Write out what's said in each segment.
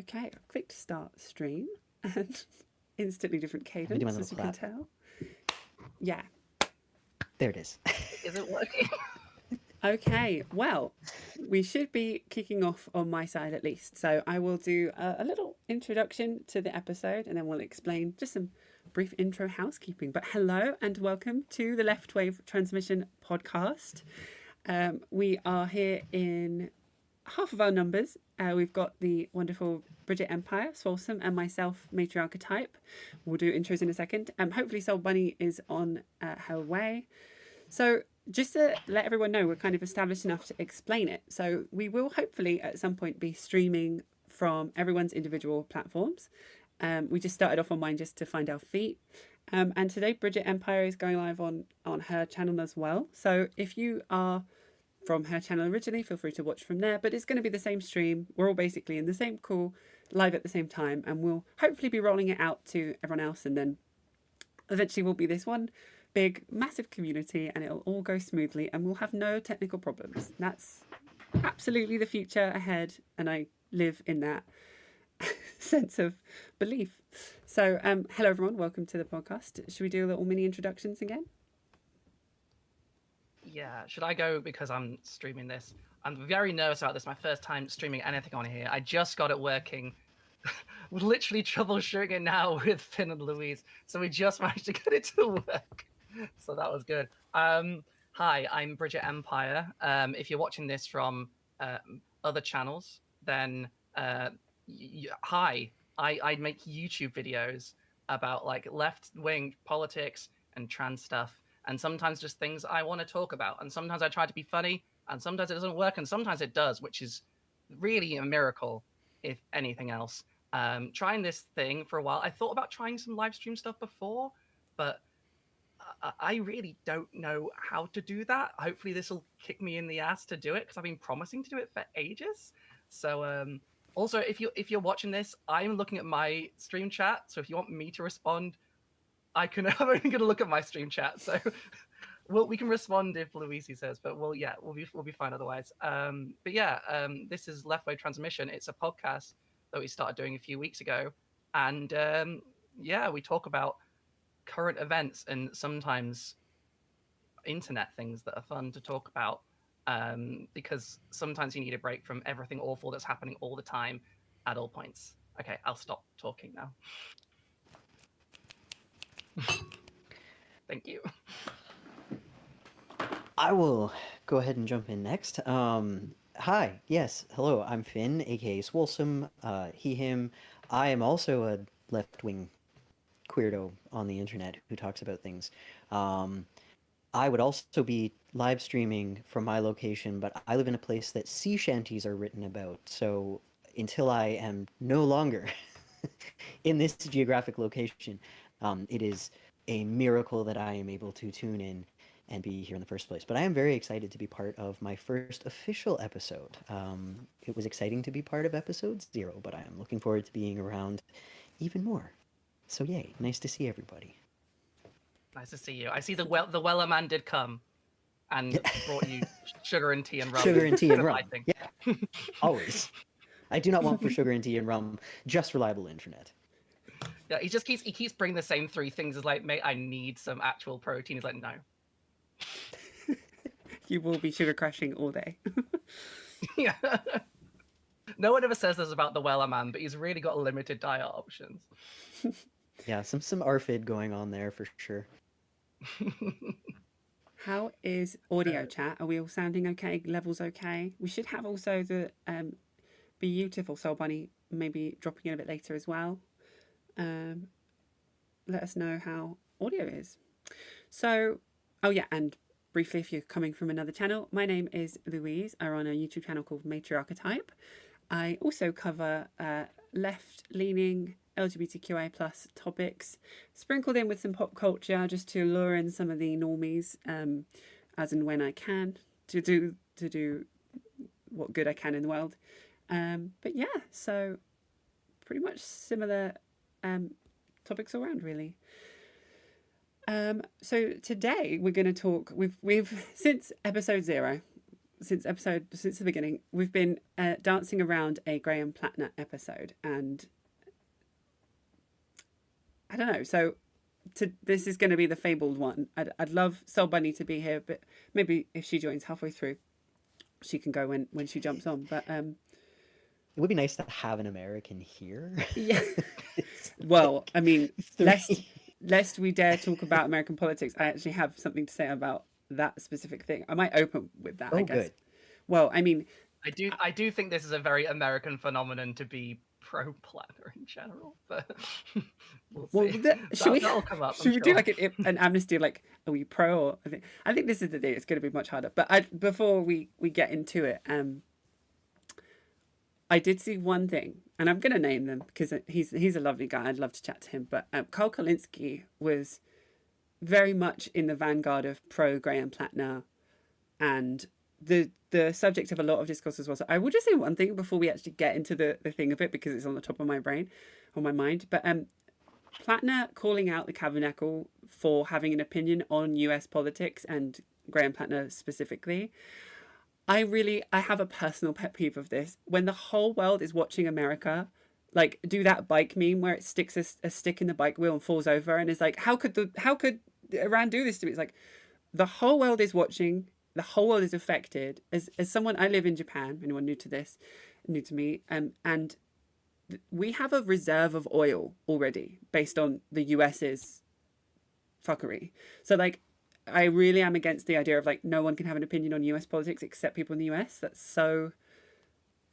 Okay, I clicked start stream and instantly different Let me do my cadence, little as you can clap. tell. Yeah. There it is. Is it working? Okay, well, we should be kicking off on my side at least. So I will do a little introduction to the episode and then we'll explain just some brief intro housekeeping. But hello and welcome to the Left Wave Transmission podcast. We are here in half of our numbers. We've got the wonderful Bridget Empire, Swolsome, and myself, Matriarch Type. We'll do intros in a second. Hopefully Soul Bunny is on her way. So just to let everyone know, we're kind of established enough to explain it. So we will hopefully at some point be streaming from everyone's individual platforms. We just started off on mine just to find our feet. And today Bridget Empire is going live on her channel as well. So if you are from her channel originally, feel free to watch from there. But it's going to be the same stream. We're all basically in the same call, live at the same time. And we'll hopefully be rolling it out to everyone else. And then eventually we'll be this one big, massive community and it'll all go smoothly and we'll have no technical problems. That's absolutely the future ahead. And I live in that sense of belief. So hello everyone, welcome to the podcast. Should we do a little mini introductions again? Yeah, should I go because I'm streaming this? I'm very nervous about this. My first time streaming anything on here. I just got it working. We're literally troubleshooting it now with Finn and Louise. So we just managed to get it to work. So that was good. Hi, I'm Bridget Empire. If you're watching this from other channels, then hi. I make YouTube videos about like left-wing politics and trans stuff, and sometimes just things I want to talk about. And sometimes I try to be funny, and sometimes it doesn't work, and sometimes it does, which is really a miracle, if anything else. Trying this thing for a while. I thought about trying some live stream stuff before, but I really don't know how to do that. Hopefully this will kick me in the ass to do it because I've been promising to do it for ages. So also if you're watching this, I'm looking at my stream chat. So if you want me to respond, I'm only going to look at my stream chat. So we can respond if Louise says, but we'll be fine otherwise. This is Left Wave Transmission. It's a podcast that we started doing a few weeks ago, and we talk about current events and sometimes internet things that are fun to talk about, because sometimes you need a break from everything awful that's happening all the time at all points. Okay, I'll stop talking now. Thank you. I will go ahead and jump in next. Hi, yes, hello, I'm Finn, aka Swolsome, he, him. I am also a left-wing queerdo on the internet who talks about things. I would also be live streaming from my location, but I live in a place that sea shanties are written about. So until I am no longer in this geographic location, it is a miracle that I am able to tune in and be here in the first place. But I am very excited to be part of my first official episode. It was exciting to be part of episode 0, but I am looking forward to being around even more. So yay, nice to see everybody. Nice to see you. I see the Weller man did come and brought you sugar and tea and rum. Sugar and tea and rum. I think. Yeah, always. I do not want for sugar and tea and rum, just reliable internet. Yeah, he keeps bringing the same 3 things. It's like, mate, I need some actual protein. He's like, no. You will be sugar crashing all day. Yeah. No one ever says this about the Weller man, but he's really got limited diet options. Yeah, some ARFID going on there for sure. How is audio chat? Are we all sounding okay? Levels okay? We should have also the beautiful Soul Bunny maybe dropping in a bit later as well. Let us know how audio is. So, oh yeah, and briefly, if you're coming from another channel, my name is Louise. I run a YouTube channel called Matriarch Type. I also cover left-leaning LGBTQI plus topics, sprinkled in with some pop culture just to lure in some of the normies, as and when I can, to do what good I can in the world. But yeah, so pretty much similar topics all around, really. So today we're going to talk. We've since episode 0, since the beginning, we've been dancing around a Graham Platner episode, and I don't know. So, this is going to be the fabled one. I'd love Soul Bunny to be here, but maybe if she joins halfway through, she can go when she jumps on. But It would be nice to have an American here. yeah. Well, I mean, Three. lest we dare talk about American politics, I actually have something to say about that specific thing. I might open with that, I Oh, guess. good. Well, I mean, I do think this is a very American phenomenon to be pro Platner in general, but we'll see. That'll come up. Should we do like an amnesty? Like, are we pro? Or I think this is the day. It's going to be much harder. But before we get into it, I did see one thing, and I'm going to name them because he's a lovely guy. I'd love to chat to him. But Carl Kolinsky was very much in the vanguard of pro Graham Platner, and the subject of a lot of discourse as well. So I will just say one thing before we actually get into the thing of it, because it's on the top of my brain, on my mind. But Platner calling out the Tabernacle for having an opinion on US politics, and Graham Platner specifically. I have a personal pet peeve of this. When the whole world is watching America, like, do that bike meme where it sticks a stick in the bike wheel and falls over, and it's like, how could Iran do this to me? It's like, the whole world is watching, the whole world is affected. As someone, I live in Japan, anyone new to me, and we have a reserve of oil already based on the US's fuckery. So like, I really am against the idea of like no one can have an opinion on US politics except people in the US. That's so,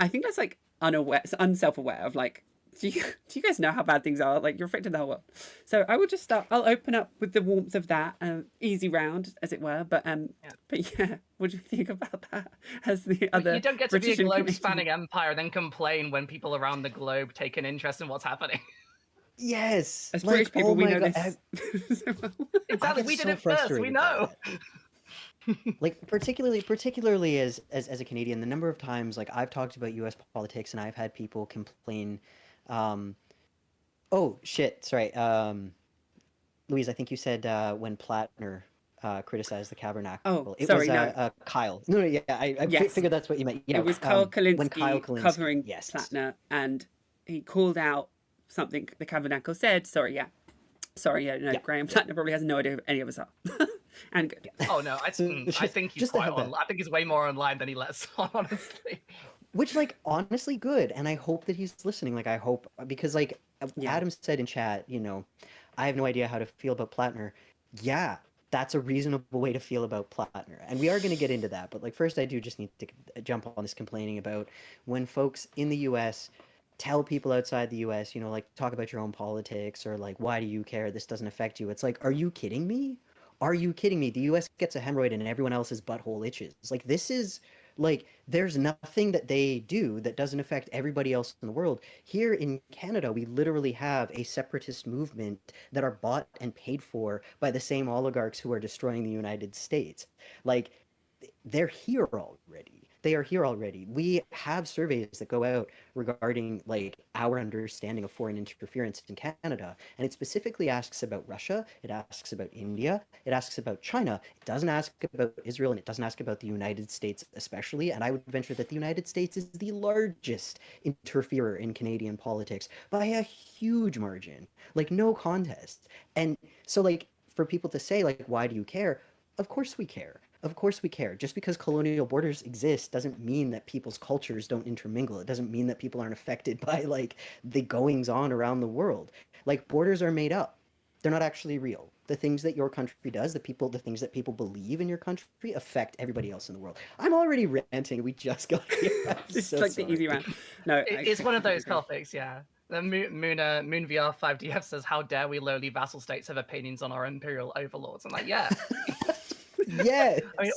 I think that's like unself-aware of like, do you guys know how bad things are? Like, you're affecting the whole world. So I will just start. I'll open up with the warmth of that, easy round, as it were. But yeah, what do you think about that? As the other, you don't get to British be a globe-spanning empire and then complain when people around the globe take an interest in what's happening. Yes. As British people, we know this. Exactly, we did it first. We know. Like particularly as a Canadian, the number of times like I've talked about U.S. politics and I've had people complain. Oh shit! Sorry, Louise. I think you said when Platner criticized the Tabernacle. Oh, it sorry, was no. Kyle. No, yeah, I Yes. figured that's what you meant. Yeah, It was Kyle Kolinsky, when Kyle Kolinsky covering yes. Platner, and he called out something the Tabernacle said. No, Graham Platner probably has no idea who any of us are. And good. Oh no, I think he's quite on. I think he's way more online than he lets on, honestly. Which, like, honestly, good, and I hope that he's listening. Like, I hope, because, like, Adam said in chat, you know, I have no idea how to feel about Platner. Yeah, that's a reasonable way to feel about Platner, and we are going to get into that. But like, first, I do just need to jump on this complaining about when folks in the U.S. tell people outside the U.S., you know, like, talk about your own politics, or like, why do you care? This doesn't affect you. It's like, are you kidding me? Are you kidding me? The US gets a hemorrhoid and everyone else's butthole itches. Like, this is, like, there's nothing that they do that doesn't affect everybody else in the world. Here in Canada, we literally have a separatist movement that are bought and paid for by the same oligarchs who are destroying the United States. Like, they're here already. They are here already. We have surveys that go out regarding like our understanding of foreign interference in Canada, and it specifically asks about Russia, it asks about India, it asks about China. It doesn't ask about Israel, and it doesn't ask about the United States especially, and I would venture that the United States is the largest interferer in Canadian politics by a huge margin. Like, no contest. And so, like, for people to say, like, why do you care? Of course we care. Of course we care. Just because colonial borders exist doesn't mean that people's cultures don't intermingle. It doesn't mean that people aren't affected by like the goings on around the world. Like, borders are made up. They're not actually real. The things that your country does, the things that people believe in your country affect everybody else in the world. I'm already ranting. We just got here. It's so like sorry. The easy round. No, it's one of those topics, yeah. The Moon VR 5DF says, "How dare we lowly vassal states have opinions on our imperial overlords?" I'm like, yeah. Yeah, I mean,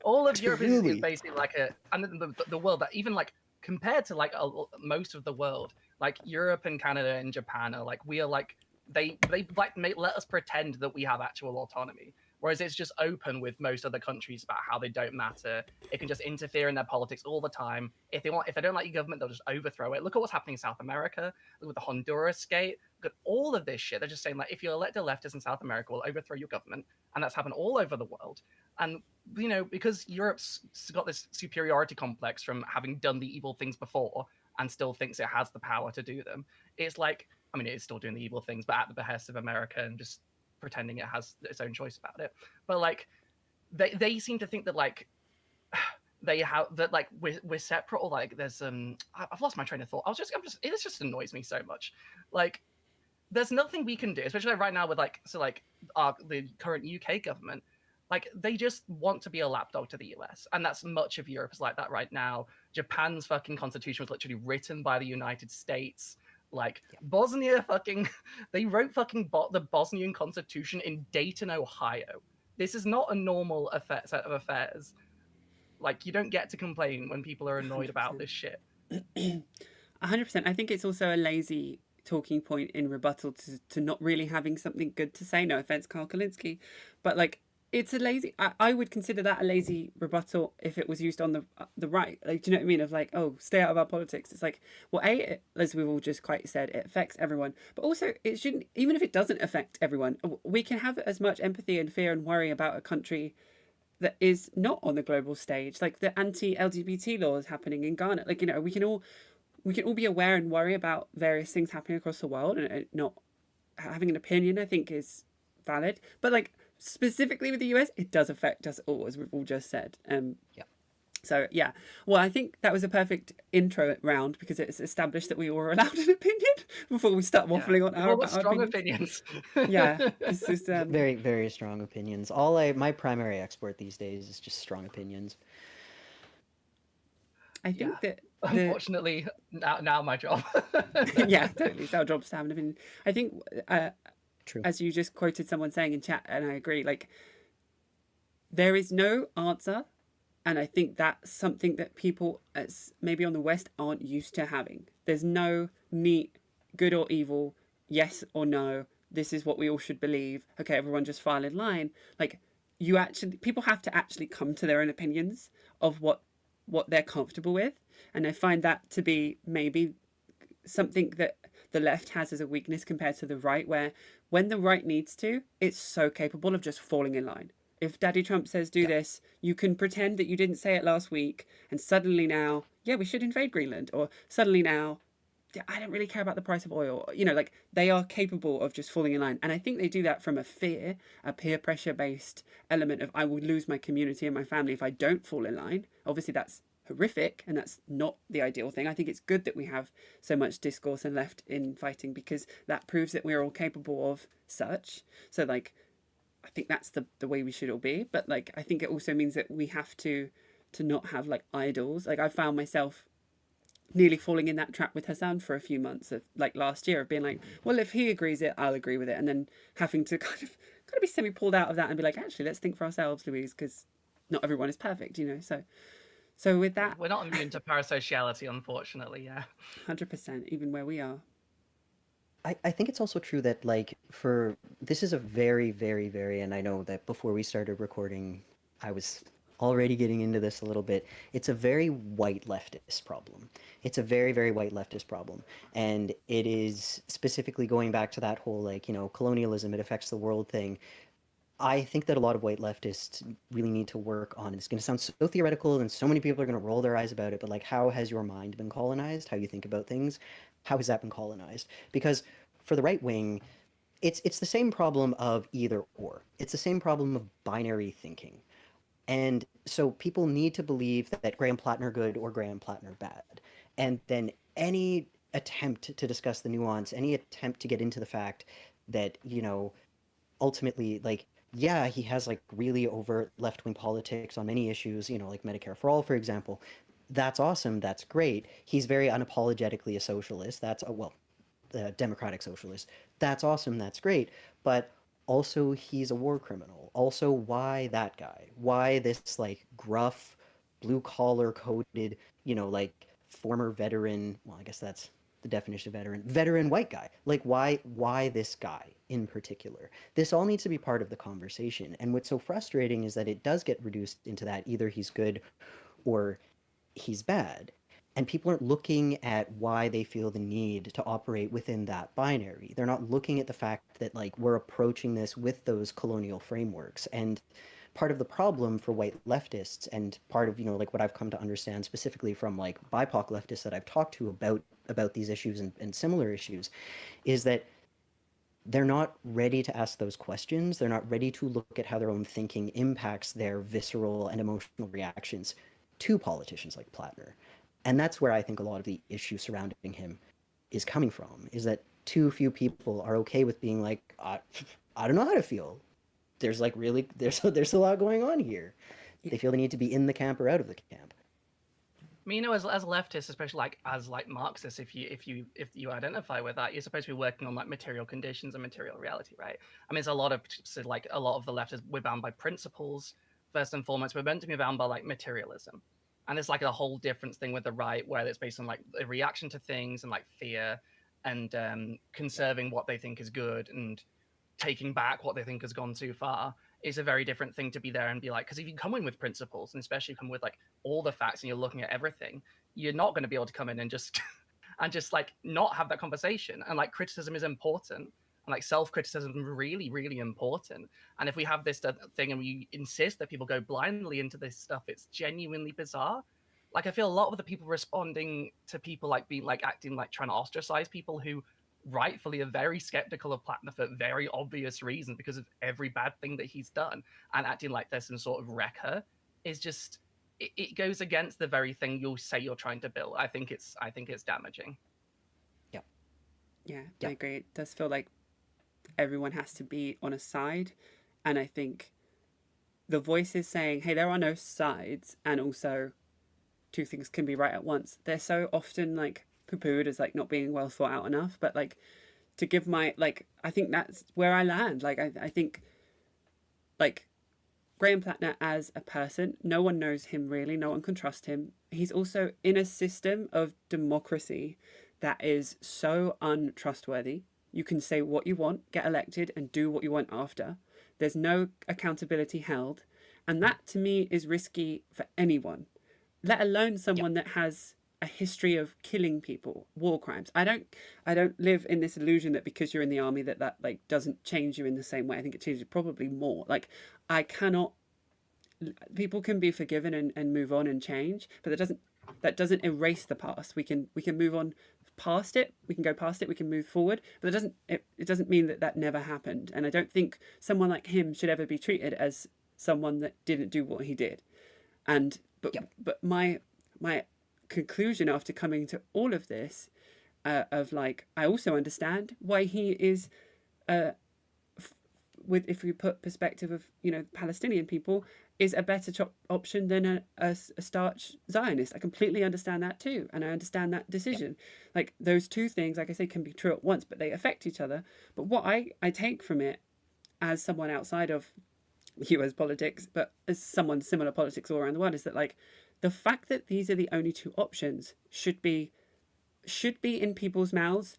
all of Europe is basically like and the world that even like compared to like most of the world, like Europe and Canada and Japan are like, we are like they like let us pretend that we have actual autonomy, whereas it's just open with most other countries about how they don't matter. It can just interfere in their politics all the time. If they don't like your government, they'll just overthrow it. Look at what's happening in South America. Look at the Honduras skate. at all of this shit. They're just saying like, if you elect a leftist in South America, we'll overthrow your government, and that's happened all over the world. And because Europe's got this superiority complex from having done the evil things before and still thinks it has the power to do them, it's like, I mean, it's still doing the evil things, but at the behest of America and just pretending it has its own choice about it. But like, they seem to think that like they have that like we're separate, or like there's I've lost my train of thought. It just annoys me so much. Like, there's nothing we can do, especially right now with like the current UK government. Like, they just want to be a lapdog to the US, and that's much of Europe is like that right now. Japan's fucking constitution was literally written by the United States. Like, Bosnia fucking they wrote fucking the Bosnian constitution in Dayton, Ohio. This is not a normal set of affairs. Like, you don't get to complain when people are annoyed about 100%. this shit. 100%. I think it's also a lazy talking point in rebuttal to not really having something good to say. No offense, Carl Kalinske, but like, it's a lazy. I would consider that a lazy rebuttal if it was used on the right. Like, do you know what I mean? Of like, oh, stay out of our politics. It's like, well, as we've all just quite said, it affects everyone, but also it shouldn't. Even if it doesn't affect everyone, we can have as much empathy and fear and worry about a country that is not on the global stage, like the anti-LGBT laws happening in Ghana. Like, we can all be aware and worry about various things happening across the world, and not having an opinion, I think, is valid. But like, specifically with the US, it does affect us all, as we've all just said. Yeah. So yeah, well, I think that was a perfect intro round because it's established that we were allowed an opinion before we start waffling on All about our strong opinions. opinions. Yeah, this is Very, very strong opinions. My primary export these days is just strong opinions. I think that Unfortunately, now my job. yeah, totally. It's our job to have an opinion. I think, True. as you just quoted someone saying in chat, and I agree, like, there is no answer. And I think that's something that people, as maybe on the West, aren't used to having. There's no neat good or evil, yes or no. This is what we all should believe. Okay, everyone just file in line. Like, people have to actually come to their own opinions of what they're comfortable with. And I find that to be maybe something that the left has as a weakness compared to the right, where when the right needs to, it's so capable of just falling in line. If Daddy Trump says do this, you can pretend that you didn't say it last week, and suddenly now, yeah, we should invade Greenland, or suddenly now, yeah, I don't really care about the price of oil. Like, they are capable of just falling in line. And I think they do that from a peer pressure based element of, I will lose my community and my family if I don't fall in line. Obviously, that's horrific, and that's not the ideal thing. I think it's good that we have so much discourse and left in fighting, because that proves that we're all capable of such. So like, I think that's the way we should all be. But like, I think it also means that we have to not have like idols. Like, I found myself nearly falling in that trap with Hassan for a few months of like last year, of being like, well, if he agrees it, I'll agree with it, and then having to kind of be semi pulled out of that and be like, actually, let's think for ourselves, Louise, because not everyone is perfect, So with that, We're not immune to parasociality, unfortunately. Yeah. 100%, even where we are. I think it's also true that like this is a very, very, very, and I know that before we started recording, I was already getting into this a little bit. It's a very white leftist problem. It's a very, very white leftist problem. And it is specifically going back to that whole like, colonialism, it affects the world thing. I think that a lot of white leftists really need to work on, and it's going to sound so theoretical and so many people are going to roll their eyes about it, but like, how has your mind been colonized? How you think about things? How has that been colonized? Because for the right wing, it's the same problem of either or. It's the same problem of binary thinking. And so people need to believe that Graham Platner good or Graham Platner bad. And then any attempt to discuss the nuance, any attempt to get into the fact that, ultimately, like, yeah, he has like really overt left-wing politics on many issues, like Medicare for all, for example. That's awesome. That's great. He's very unapologetically a socialist. That's a democratic socialist. That's awesome. That's great. But also, he's a war criminal. Also, why that guy? Why this like gruff, blue collar coded, like former veteran? Well, I guess that's the definition of veteran white guy. Like, why this guy in particular? This all needs to be part of the conversation. And what's so frustrating is that it does get reduced into that either he's good or he's bad. And people aren't looking at why they feel the need to operate within that binary. They're not looking at the fact that like we're approaching this with those colonial frameworks. And part of the problem for white leftists, and part of, like what I've come to understand specifically from like BIPOC leftists that I've talked to about these issues and similar issues, is that they're not ready to ask those questions. They're not ready to look at how their own thinking impacts their visceral and emotional reactions to politicians like Platner. And that's where I think a lot of the issue surrounding him is coming from, is that too few people are okay with being like, I don't know how to feel. There's like really, there's a lot going on here. Yeah. They feel the need to be in the camp or out of the camp. I mean, as leftists, especially like as like Marxists, if you identify with that, you're supposed to be working on like material conditions and material reality, right? I mean, it's a lot of a lot of the left is we're bound by principles first and foremost. We're meant to be bound by like materialism, and it's like a whole different thing with the right, where it's based on like a reaction to things and like fear and conserving what they think is good and taking back what they think has gone too far is a very different thing to be there and be like, because if you come in with principles and especially come with like all the facts and you're looking at everything, you're not going to be able to come in and just and just like not have that conversation. And like criticism is important, and like self-criticism is really really important. And if we have this thing and we insist that people go blindly into this stuff, it's genuinely bizarre. Like I feel a lot of the people responding to people like being like acting like trying to ostracize people who rightfully are very skeptical of Platner for very obvious reasons because of every bad thing that he's done, and acting like there's some sort of wrecker is just it goes against the very thing you'll say you're trying to build. I think it's damaging. Yeah. Yeah, Yeah. I agree. It does feel like everyone has to be on a side. And I think the voices saying, hey, there are no sides, and also two things can be right at once, they're so often like poo-pooed as like not being well thought out enough. But like to give my like I think that's where I land. Like I think like Graham Platner as a person, no one knows him really, no one can trust him. He's also in a system of democracy that is so untrustworthy. You can say what you want, get elected, and do what you want after. There's no accountability held. And that to me is risky for anyone, let alone Yeah. someone that has a history of killing people, war crimes. I don't live in this illusion that because you're in the army that like doesn't change you in the same way. I think it changes probably more. Like I cannot people can be forgiven and move on and change, but that doesn't erase the past. We can move on past it. We can go past it. We can move forward, but it doesn't mean that never happened. And I don't think someone like him should ever be treated as someone that didn't do what he did. And Yeah. but my conclusion after coming to all of this, of like I also understand why he is, uh, with if we put perspective of Palestinian people, is a better option than a starch Zionist. I completely understand that too, and I understand that decision. Like those two things, like I say, can be true at once, but they affect each other. But what I take from it as someone outside of US politics, but as someone similar politics all around the world, is that like the fact that these are the only two options should be in people's mouths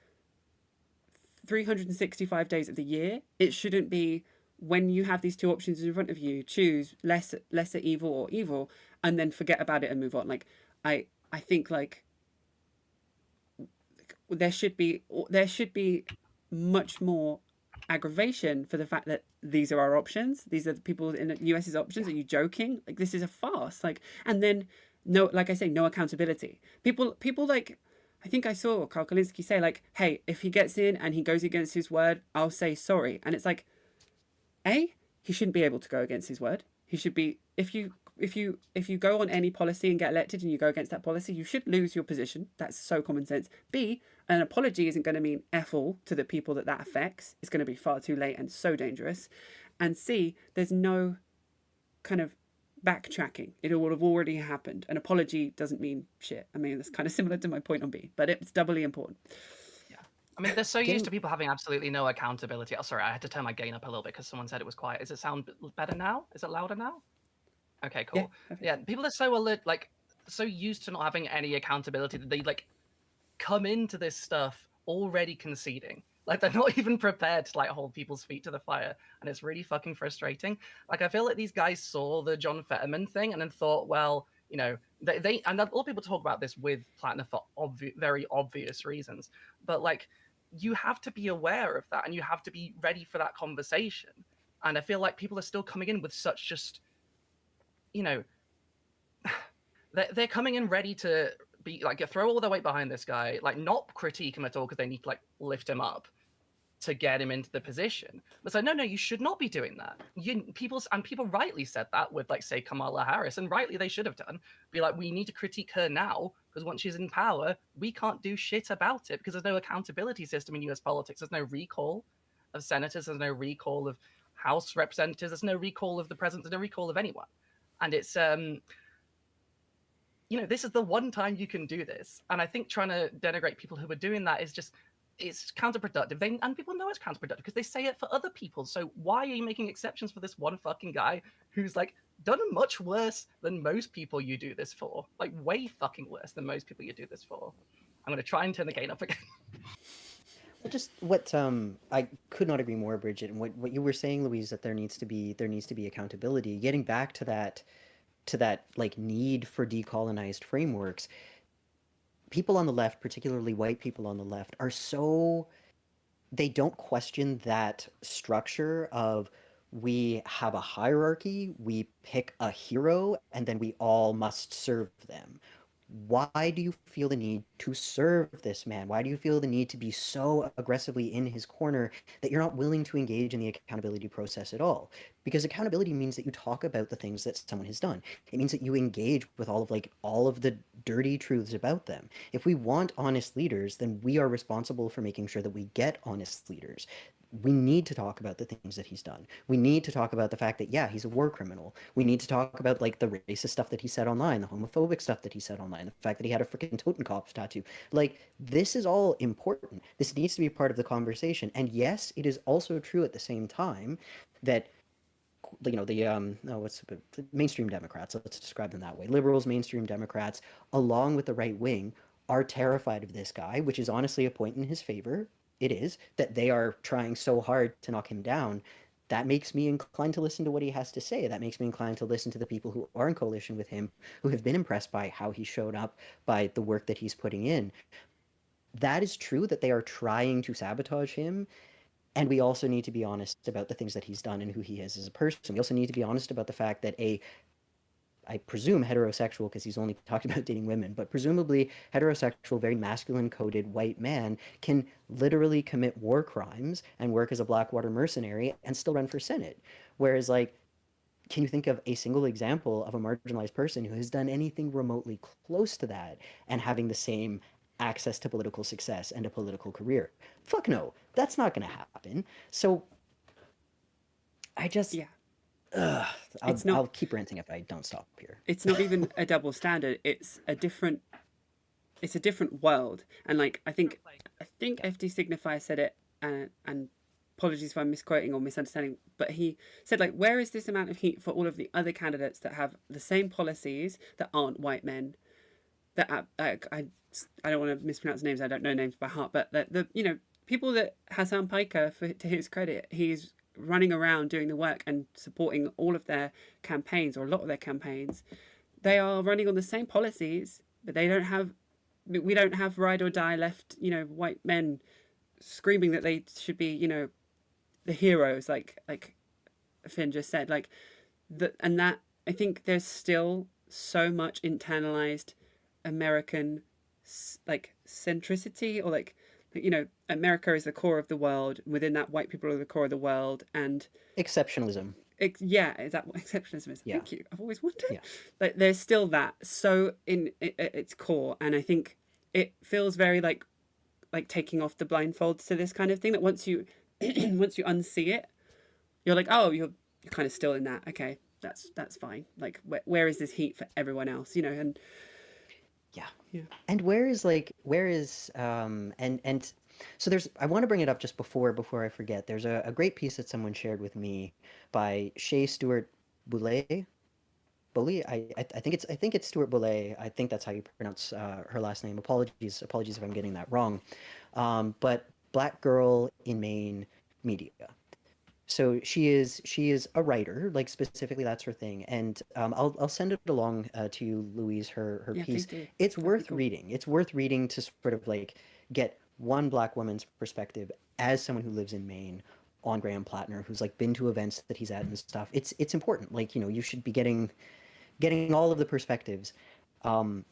365 days of the year. It shouldn't be when you have these two options in front of you, choose lesser evil or evil, and then forget about it and move on. Like I think like there should be much more aggravation for the fact that these are our options. These are the people in the US's options. Are you joking? Like this is a farce. Like and then no, like I say, no accountability. People like I think I saw Karl Kalinske say like, hey, if he gets in and he goes against his word, I'll say sorry. And it's like, he shouldn't be able to go against his word. He should be if you go on any policy and get elected and you go against that policy, you should lose your position. That's so common sense. B, an apology isn't going to mean F all to the people that affects. It's going to be far too late and so dangerous. And C, there's no kind of backtracking. It would have already happened. An apology doesn't mean shit. I mean, that's kind of similar to my point on B, but it's doubly important. I mean, they're so used to people having absolutely no accountability. Oh, sorry, I had to turn my gain up a little bit because someone said it was quiet. Does it sound better now? Is it louder now? Okay, cool. Yeah, people are so alert, like so used to not having any accountability that they like come into this stuff already conceding. Like they're not even prepared to like hold people's feet to the fire, and it's really fucking frustrating. Like I feel like these guys saw the John Fetterman thing and then thought, well, They and a lot of people talk about this with Platner for very obvious reasons, but like you have to be aware of that and you have to be ready for that conversation. And I feel like people are still coming in with such just, you know, they're coming in ready to be like throw all their weight behind this guy, like not critique him at all because they need to like lift him up to get him into the position. But so no, you should not be doing that. People rightly said that with like say Kamala Harris, and rightly they should have done. Be like, we need to critique her now because once she's in power, we can't do shit about it because there's no accountability system in U.S. politics. There's no recall of senators. There's no recall of House representatives. There's no recall of the president. There's no recall of anyone. And it's this is the one time you can do this. And I think trying to denigrate people who are doing that is just it's counterproductive. And people know it's counterproductive because they say it for other people. So why are you making exceptions for this one fucking guy who's like done much worse than most people you do this for? Like way fucking worse than most people you do this for. I'm gonna try and turn the gain up again. Just what I could not agree more, Bridget, and what you were saying, Louise, that there needs to be accountability. Getting back to that like need for decolonized frameworks, people on the left, particularly white people on the left, are so they don't question that structure of we have a hierarchy, we pick a hero, and then we all must serve them. Why do you feel the need to serve this man? Why do you feel the need to be so aggressively in his corner that you're not willing to engage in the accountability process at all? Because accountability means that you talk about the things that someone has done. It means that you engage with all of the dirty truths about them. If we want honest leaders, then we are responsible for making sure that we get honest leaders. We need to talk about the things that he's done. We need to talk about the fact that, yeah, he's a war criminal. We need to talk about like the racist stuff that he said online, the homophobic stuff that he said online, the fact that he had a freaking Totenkopf tattoo. Like, this is all important. This needs to be part of the conversation. And yes, it is also true at the same time that the what's the mainstream Democrats, let's describe them that way. Liberals, mainstream Democrats, along with the right wing, are terrified of this guy, which is honestly a point in his favor. It is that they are trying so hard to knock him down. That makes me inclined to listen to what he has to say. That makes me inclined to listen to the people who are in coalition with him, who have been impressed by how he showed up, by the work that he's putting in. That is true that they are trying to sabotage him, and we also need to be honest about the things that he's done and who he is as a person. We also need to be honest about the fact that I presume heterosexual, because he's only talked about dating women, but presumably heterosexual, very masculine coded white man can literally commit war crimes and work as a Blackwater mercenary and still run for Senate. Whereas, like, can you think of a single example of a marginalized person who has done anything remotely close to that and having the same access to political success and a political career? Fuck no, that's not going to happen. So I just, Yeah. ugh, It's not I'll keep ranting if I don't stop here. it's not even a double standard. It's a different world. And like I think FD Signifier said it, and apologies if I'm misquoting or misunderstanding, but he said like, where is this amount of heat for all of the other candidates that have the same policies that aren't white men? That I don't want to mispronounce names. I don't know names by heart, but the people that Hassan Piker, to his credit, he's running around doing the work and supporting all of their campaigns, or a lot of their campaigns. They are running on the same policies, but we don't have ride or die left, white men screaming that they should be, the heroes, like Finn just said, like and that I think there's still so much internalized American like centricity, or like America is the core of the world. Within that, white people are the core of the world, and Exceptionalism. yeah, is that what exceptionalism is? Yeah. Thank you. I've always wondered. Yeah. Like, there's still that so in its core, and I think it feels very like taking off the blindfolds to this kind of thing. That once you once you unsee it, you're like, oh, you're kind of still in that. Okay, that's fine. Like, where is this heat for everyone else? And Yeah. yeah. And and so there's I want to bring it up just before I forget. There's a great piece that someone shared with me by Shea Stewart Boulay. Bully, I think it's Stewart Boulay. I think that's how you pronounce her last name. Apologies if I'm getting that wrong. But Black Girl in Maine Media. So she is a writer, like specifically that's her thing, and I'll send it along to you, Louise, her Yeah, please piece. do. It's That'd be worth cool. reading. It's worth reading to sort of like get one Black woman's perspective as someone who lives in Maine on Graham Platner, who's like been to events that he's at and stuff. It's important. Like, you know, you should be getting all of the perspectives. Um,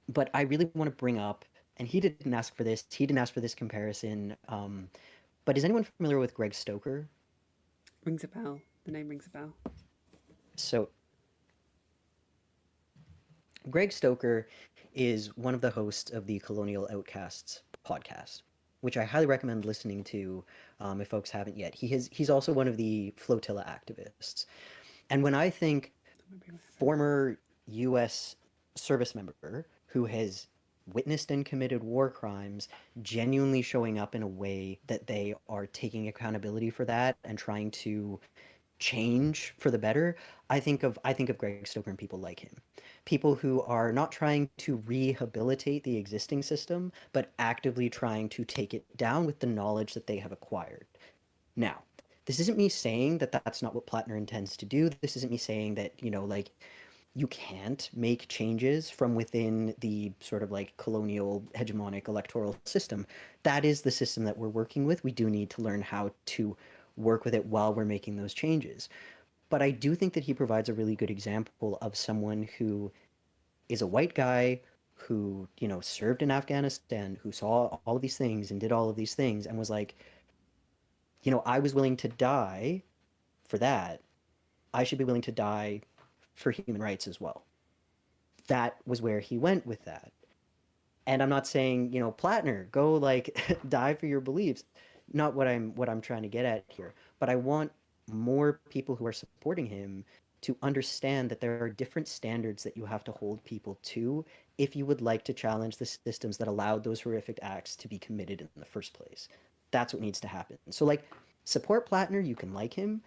but I really want to bring up, and he didn't ask for this. He didn't ask for this comparison. But is anyone familiar with Greg Stoker? Rings a bell. The name rings a bell. So Greg Stoker is one of the hosts of the Colonial Outcasts podcast, which I highly recommend listening to if folks haven't yet. He's also one of the flotilla activists. And when I think That might be my favorite. former U.S. service member who has witnessed and committed war crimes genuinely showing up in a way that they are taking accountability for that and trying to change for the better, I think of Greg Stoker and people like him. People who are not trying to rehabilitate the existing system, but actively trying to take it down with the knowledge that they have acquired. Now, this isn't me saying that that's not what Plattner intends to do. This isn't me saying that, you know, like you can't make changes from within the sort of like colonial hegemonic electoral system. That is the system that we're working with. We do need to learn how to work with it while we're making those changes. But I do think that he provides a really good example of someone who is a white guy who, you know, served in Afghanistan, who saw all of these things and did all of these things and was like, you know, I was willing to die for that. I should be willing to die for human rights as well. That was where he went with that. And I'm not saying, you know, Plattner, go like die for your beliefs. Not what I'm trying to get at here. But I want more people who are supporting him to understand that there are different standards that you have to hold people to if you would like to challenge the systems that allowed those horrific acts to be committed in the first place. That's what needs to happen. So like support Plattner, you can like him,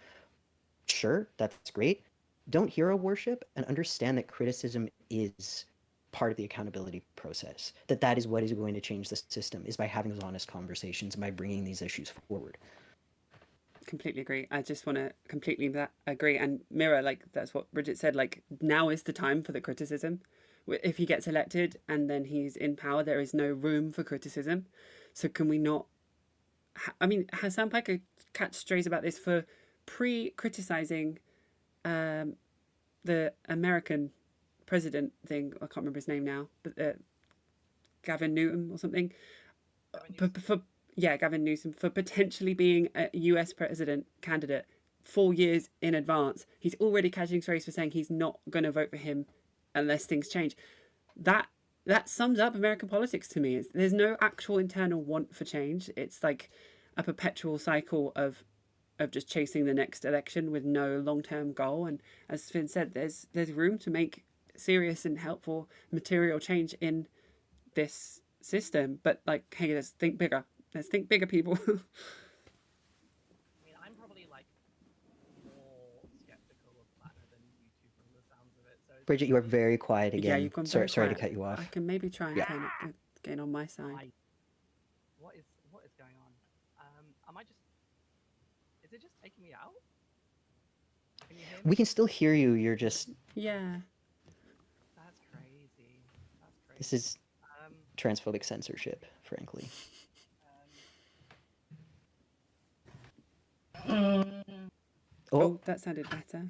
sure, that's great. Don't hero worship and understand that criticism is part of the accountability process. That is what is going to change the system is by having those honest conversations and by bringing these issues forward. Completely agree. I just want to completely agree and mirror, like that's what Bridget said. Like now is the time for the criticism. If he gets elected and then he's in power, there is no room for criticism. So can we not? I mean, has Sam Piker catch strays about this for pre-criticizing the American president thing? I can't remember his name now, but Gavin Newsom or something. For yeah, Gavin Newsom for potentially being a US president candidate 4 years in advance. He's already catching strays for saying he's not going to vote for him unless things change. That that sums up American politics to me. There's no actual internal want for change. It's like a perpetual cycle of just chasing the next election with no long-term goal. And as Finn said, there's room to make serious and helpful material change in this system. But like, hey, let's think bigger. Let's think bigger, people. I mean, I'm probably like more skeptical of Platter than you two from the sounds of it. So Bridget, you are very quiet Yeah, again. you've gone Sorry, very sorry to quiet. cut you I off. can maybe try and Yeah. turn it again on my side. what is going on? Am I just? Is it just taking me out? Can you hear me? We can still hear you. You're just Yeah. That's crazy. That's crazy. this is Um, transphobic censorship, frankly. Oh, that sounded better.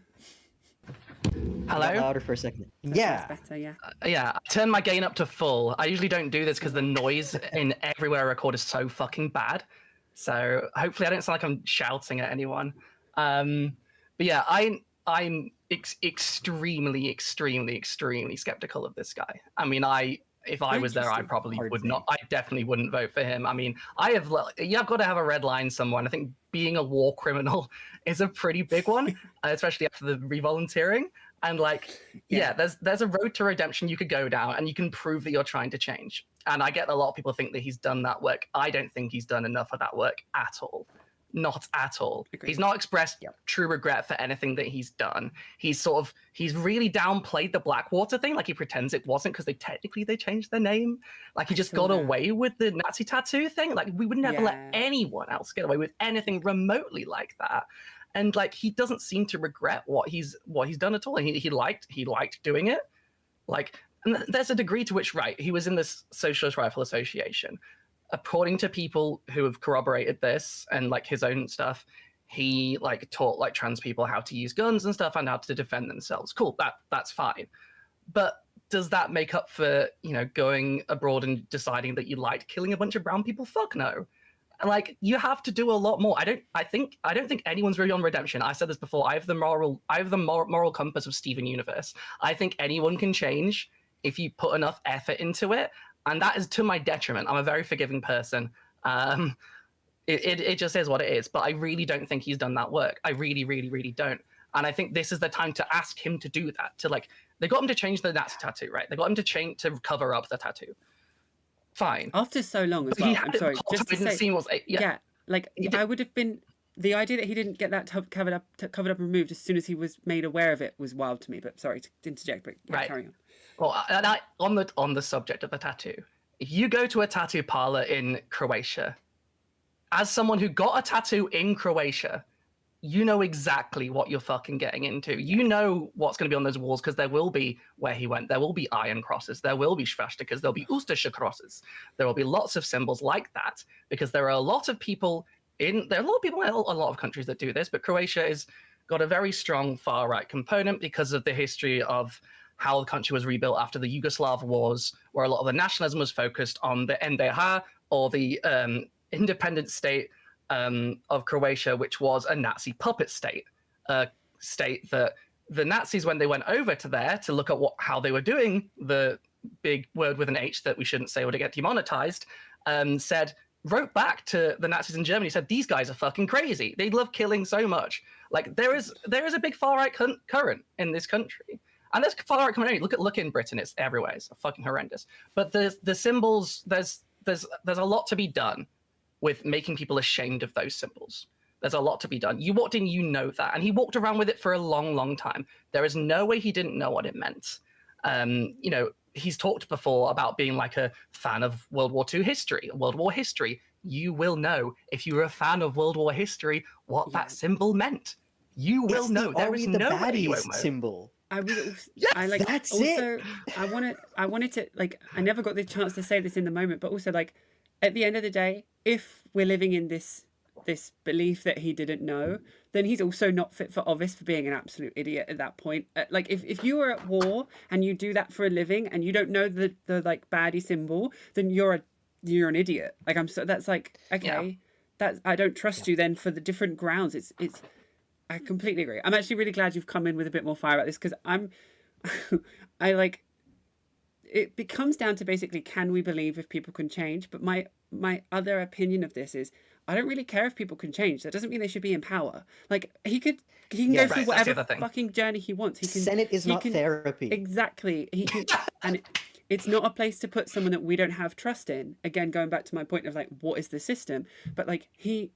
Got hello. louder for a second. That Yeah. sounds better, yeah. Yeah, I turned my gain up to full. I usually don't do this because the noise in everywhere I record is so fucking bad. So hopefully I don't sound like I'm shouting at anyone. But yeah, I'm extremely, extremely, extremely skeptical of this guy. I mean, if I was there, I Interesting. probably Hard would thing. not. I definitely wouldn't vote for him. I mean, you've got to have a red line somewhere. And I think being a war criminal is a pretty big one, especially after the revolunteering. And like, yeah, there's a road to redemption you could go down, and you can prove that you're trying to change. And I get a lot of people think that he's done that work. I don't think he's done enough of that work at all. Not at all. Agreed. He's not expressed Yep. true regret for anything that he's done. He's really downplayed the Blackwater thing, like he pretends it wasn't because they changed their name. Like he I just saw got that. away with the Nazi tattoo thing. Like we would never let Yeah. anyone else get away with anything remotely like that. And like he doesn't seem to regret what he's done at all. And he liked doing it. Like, and there's a degree to which, right, he was in this Socialist Rifle Association. According to people who have corroborated this and like his own stuff, he like taught like trans people how to use guns and stuff and how to defend themselves. Cool, that's fine. But does that make up for, you know, going abroad and deciding that you liked killing a bunch of brown people? Fuck no. Like you have to do a lot more. I don't think anyone's really on redemption. I said this before. I have the moral compass of Steven Universe. I think anyone can change if you put enough effort into it, and that is to my detriment. I'm a very forgiving person. It just is what it is. But I really don't think he's done that work. I really, really, really don't. And I think this is the time to ask him to do that. To like, they got him to change the Nazi tattoo, right? They got him to cover up the tattoo. Fine. After so long as But well. he I'm had sorry. it the Just to whole time, say, scene was, yeah, like He did- I would have been. The idea that he didn't get that covered up and removed as soon as he was made aware of it was wild to me. But sorry to interject, but yeah, Right. carry on. Well, and on the subject of the tattoo, if you go to a tattoo parlor in Croatia, as someone who got a tattoo in Croatia, you know exactly what you're fucking getting into. You know what's going to be on those walls because there will be where he went. There will be iron crosses. There will be swastikas. There'll be Ustasha crosses. There will be lots of symbols like that because there are a lot of people in a lot of countries that do this, but Croatia has got a very strong far right component because of the history of how the country was rebuilt after the Yugoslav wars, where a lot of the nationalism was focused on the NDH or the independent state of Croatia, which was a Nazi puppet state, a state that the Nazis, when they went over to there to look at how they were doing the big word with an H that we shouldn't say would get demonetized, wrote back to the Nazis in Germany, said, these guys are fucking crazy. They love killing so much. Like there is a big far right current in this country. And there's far right community. Look in Britain, it's everywhere. It's fucking horrendous. But the symbols, there's a lot to be done with making people ashamed of those symbols. There's a lot to be done. You walked in, you know that. And he walked around with it for a long, long time. There is no way he didn't know what it meant. You know, he's talked before about being like a fan of World War II history, World War history. You will know if you're a fan of World War history what that symbol meant. You will know. There is no way you won't know. Symbol. I would also, Yes, I like that's also it. I wanted to like I never got the chance to say this in the moment, but also like at the end of the day, if we're living in this belief that he didn't know, then he's also not fit for office for being an absolute idiot at that point. Like if you are at war and you do that for a living and you don't know the like baddie symbol, then you're an idiot. Like that's like okay, that I don't trust you then for the different grounds. It's I completely agree. I'm actually really glad you've come in with a bit more fire about this because I like it comes down to basically can we believe if people can change? But my other opinion of this is I don't really care if people can change. That doesn't mean they should be in power. Like he can go through whatever fucking journey he wants. He can. Senate is not therapy. Exactly. He can, and it's not a place to put someone that we don't have trust in. Again, going back to my point of like what is the system? But like he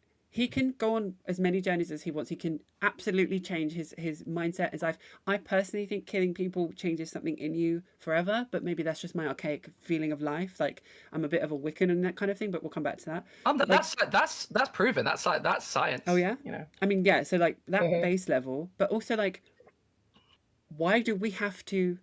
can go on as many journeys as he wants. He can absolutely change his mindset, his life. I personally think killing people changes something in you forever, but maybe that's just my archaic feeling of life. Like I'm a bit of a Wiccan and that kind of thing, but we'll come back to that. That's proven. That's science. Oh yeah? You know. I mean, yeah, so like that base level, but also like why do we have to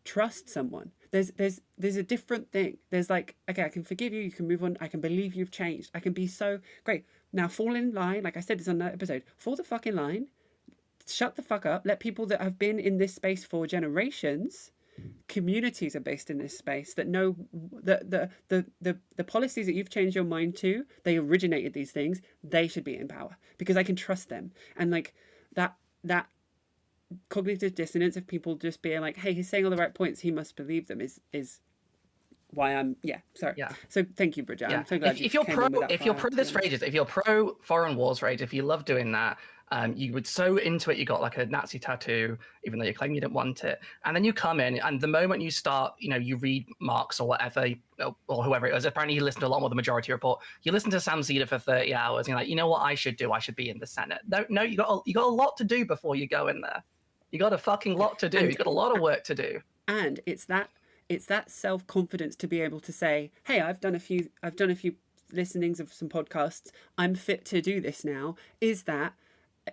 trust someone? There's a different thing. There's like, okay, I can forgive you, you can move on, I can believe you've changed. I can be so great. Now fall in line, like I said this on that episode, fall the fucking line, shut the fuck up, let people that have been in this space for generations, communities are based in this space that know the policies that you've changed your mind to, they originated these things, they should be in power because I can trust them. And like that cognitive dissonance of people just being like, hey, he's saying all the right points, he must believe them is why I'm sorry. Yeah. So thank you, Bridget. I'm so glad if you're pro this for ages, if you're pro foreign wars rage, if you love doing that, You were so into it, you got like a Nazi tattoo, even though you claim you didn't want it. And then you come in, and the moment you start, you read Marx or whatever, or whoever it was, apparently you listen to a lot more the Majority Report. You listen to Sam Zeder for 30 hours, and you're like, you know what I should do? I should be in the Senate. No, you got a lot to do before you go in there. You got a fucking lot to do. You got a lot of work to do. And it's that self-confidence to be able to say, hey, I've done a few listenings of some podcasts, I'm fit to do this now. Is that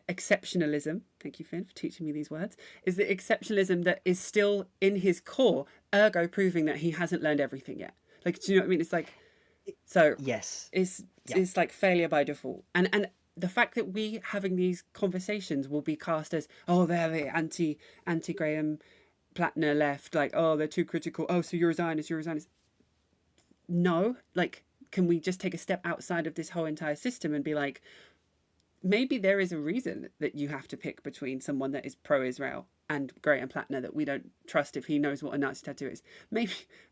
exceptionalism? Thank you, Finn, for teaching me these words. Is the exceptionalism that is still in his core, ergo proving that he hasn't learned everything yet? Like, do you know what I mean? It's like, so yes, it's like failure by default. And the fact that we having these conversations will be cast as, oh, they're the anti Graham Platner left, like, oh, they're too critical, oh, so you're a Zionist. No, like, can we just take a step outside of this whole entire system and be like, maybe there is a reason that you have to pick between someone that is pro-Israel and Graham Platner that we don't trust if he knows what a Nazi tattoo is.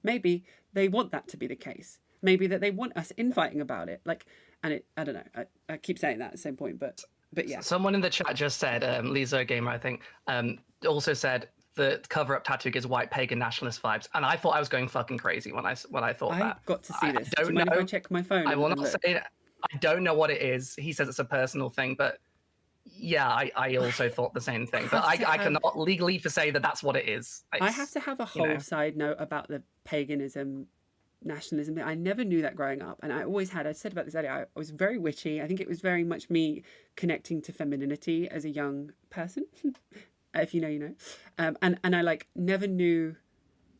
Maybe they want that to be the case. Maybe that they want us infighting about it. Like, and I don't know. I keep saying that at the same point, but yeah. Someone in the chat just said, Lisa Gamer, I think, also said the cover-up tattoo gives white pagan nationalist vibes, and I thought I was going fucking crazy when I thought that. I got to see this. I don't know. If I check my phone? I will not say it. I don't know what it is. He says it's a personal thing, but yeah, I also thought the same thing. But I cannot legally say that that's what it is. I have to have a whole side note about the paganism, nationalism. I never knew that growing up, and I always had. I said about this earlier. I was very witchy. I think it was very much me connecting to femininity as a young person. If you know, you know. And I like never knew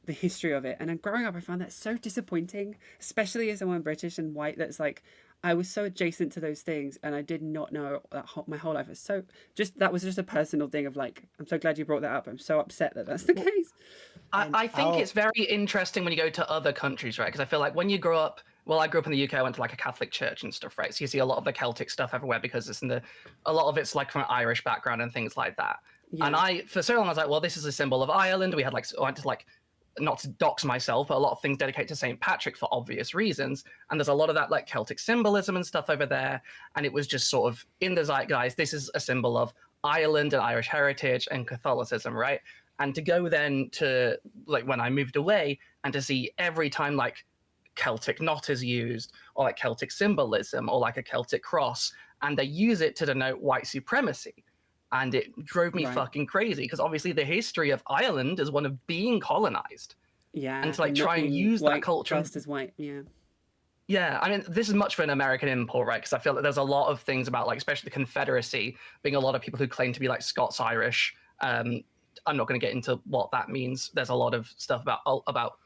the history of it. And then growing up, I found that so disappointing, especially as someone British and white. That's like, I was so adjacent to those things, and I did not know that my whole life. That was just a personal thing of like, I'm so glad you brought that up. I'm so upset that that's the case. I think it's very interesting when you go to other countries, right? Because I feel like when you grow up, well, I grew up in the UK. I went to like a Catholic church and stuff, right? So you see a lot of the Celtic stuff everywhere because it's a lot of it's like from an Irish background and things like that. Yeah. And I, for so long, I was like, well, this is a symbol of Ireland. We had like, I went to like, not to dox myself, but a lot of things dedicated to St. Patrick for obvious reasons. And there's a lot of that like Celtic symbolism and stuff over there. And it was just sort of in the zeitgeist, this is a symbol of Ireland and Irish heritage and Catholicism, right? And to go then to like when I moved away and to see every time like Celtic knot is used or like Celtic symbolism or like a Celtic cross, and they use it to denote white supremacy. And it drove me fucking crazy because obviously the history of Ireland is one of being colonized. Yeah. And to like try and use that culture. Just as white, yeah. Yeah, I mean, this is much for an American import, right? Because I feel that there's a lot of things about like, especially the Confederacy, being a lot of people who claim to be like Scots-Irish. I'm not going to get into what that means. There's a lot of stuff about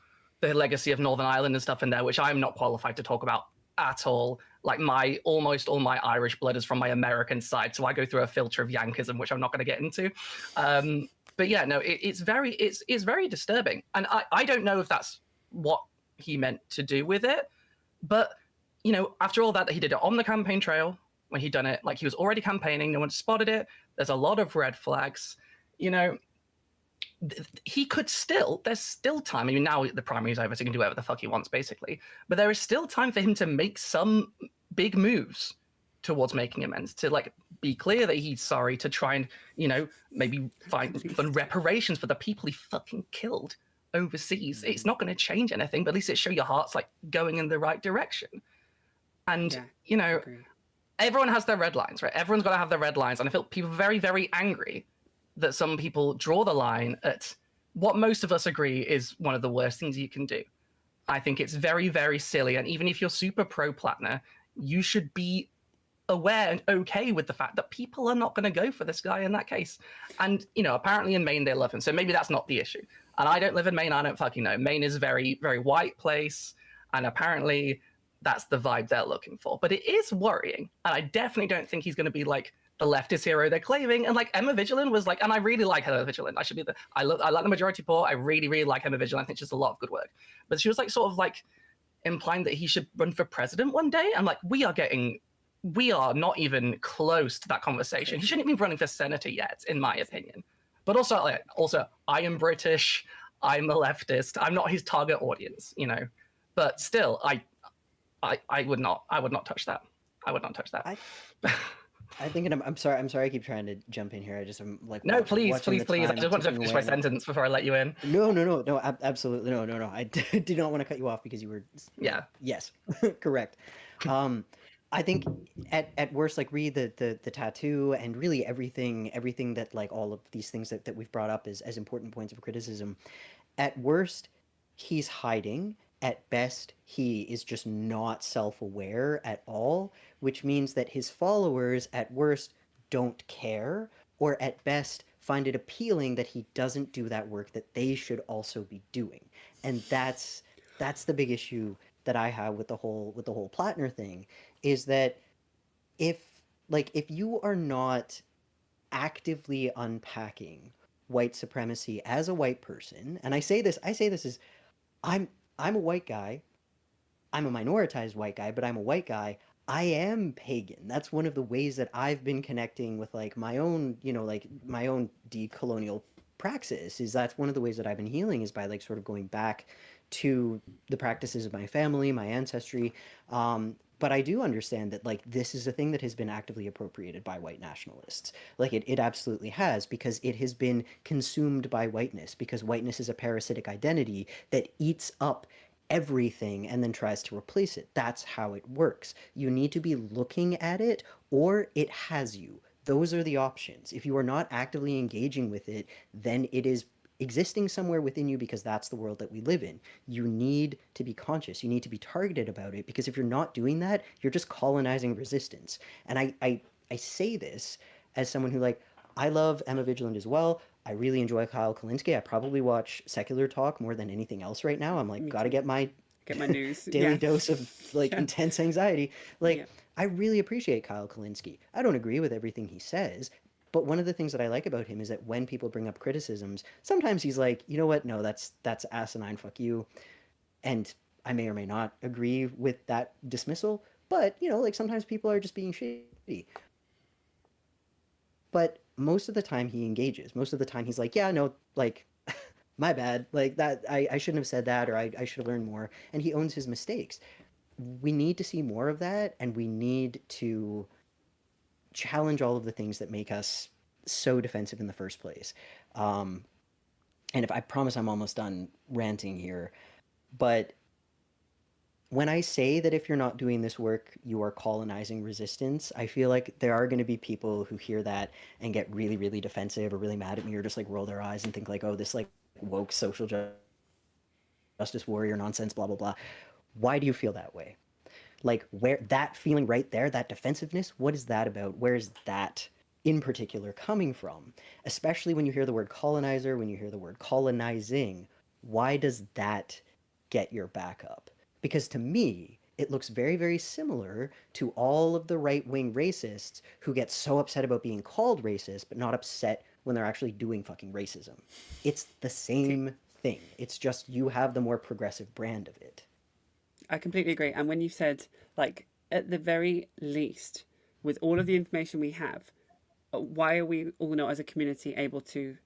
the legacy of Northern Ireland and stuff in there, which I'm not qualified to talk about at all. Like almost all my Irish blood is from my American side, so I go through a filter of Yankism, which I'm not going to get into. But yeah, no, it's very disturbing, and I don't know if that's what he meant to do with it, but you know, after all that he did it on the campaign trail when he'd done it, like he was already campaigning, no one spotted it. There's a lot of red flags, you know. He could there's still time. I mean, now the primary's over, so he can do whatever the fuck he wants, basically. But there is still time for him to make some big moves towards making amends, to like be clear that he's sorry, to try and, you know, maybe find reparations for the people he fucking killed overseas. It's not going to change anything, but at least it show your heart's like going in the right direction. And, you know, everyone has their red lines, right? Everyone's got to have their red lines. And I feel people very, very angry that some people draw the line at what most of us agree is one of the worst things you can do. I think it's very, very silly. And even if you're super pro Platner, you should be aware and okay with the fact that people are not going to go for this guy in that case. And, you know, apparently in Maine, they love him. So maybe that's not the issue. And I don't live in Maine. I don't fucking know. Maine is a very, very white place. And apparently that's the vibe they're looking for. But it is worrying. And I definitely don't think he's going to be like the leftist hero they're claiming. And like Emma Vigilant was like, and I really like Emma Vigilant. I like the Majority Report. I really, really like Emma Vigilant. I think she's a lot of good work. But she was like sort of like implying that he should run for president one day. I'm like, we are not even close to that conversation. He shouldn't be running for senator yet, in my opinion. But also, I am British. I'm a leftist. I'm not his target audience, you know. But still, I would not touch that. I would not touch that. I think, and I'm sorry. I'm sorry. I keep trying to jump in here. I'm like No, please, watching please, the please. I time just wanted to ticking finish away. my And sentence before I let you in. no. Absolutely no. I did not want to cut you off because you were like, Yeah. yes, correct. Um, I think at worst, like read the tattoo and really everything that like all of these things that we've brought up as important points of criticism. At worst, he's hiding. At best, he is just not self aware at all, which means that his followers, at worst, don't care, or at best, find it appealing that he doesn't do that work that they should also be doing. And that's the big issue that I have with the whole Platner thing, is that if if you are not actively unpacking white supremacy as a white person, and I say this as I'm I'm a white guy. I'm a minoritized white guy, but I'm a white guy. I am pagan. That's one of the ways that I've been connecting with like my own, like my own decolonial praxis. Is that's one of the ways that I've been healing is by like sort of going back to the practices of my family, my ancestry. But I do understand that like this is a thing that has been actively appropriated by white nationalists. Like it absolutely has, because it has been consumed by whiteness, because whiteness is a parasitic identity that eats up everything and then tries to replace it. That's how it works. You need to be looking at it, or it has you. Those are the options. If you are not actively engaging with it, then it is existing somewhere within you, because that's the world that we live in. You need to be conscious. You need to be targeted about it, because if you're not doing that, you're just colonizing resistance. And I say this as someone who like I love Emma Vigilant as well. I really enjoy Kyle Kalinske. I probably watch secular talk more than anything else right now. I'm like, Me gotta too. get my Get my news. daily Yeah. dose of like Yeah. intense anxiety. Like, Yeah. I really appreciate Kyle Kalinske. I don't agree with everything he says, but one of the things that I like about him is that when people bring up criticisms, sometimes he's like, you know what? No, that's asinine. Fuck you. And I may or may not agree with that dismissal, but like sometimes people are just being shitty. But most of the time he engages. Most of the time he's like, yeah, no, like my bad. Like that I shouldn't have said that, or I should have learned more. And he owns his mistakes. We need to see more of that, and we need to challenge all of the things that make us so defensive in the first place. Um, and if I promise I'm almost done ranting here, but when I say that if you're not doing this work, you are colonizing resistance, I feel like there are going to be people who hear that and get really, really defensive or really mad at me, or just like roll their eyes and think like, oh, this like woke social justice warrior nonsense, blah, blah, blah. Why do you feel that way? Like, where that feeling right there, that defensiveness, what is that about? Where is that in particular coming from? Especially when you hear the word colonizer, when you hear the word colonizing, why does that get your back up? Because to me, it looks very, very similar to all of the right wing racists who get so upset about being called racist, but not upset when they're actually doing fucking racism. It's the Okay. same thing. It's just you have the more progressive brand of it. I completely agree. And when you said, like, at the very least, with all of the information we have, why are we all not as a community able to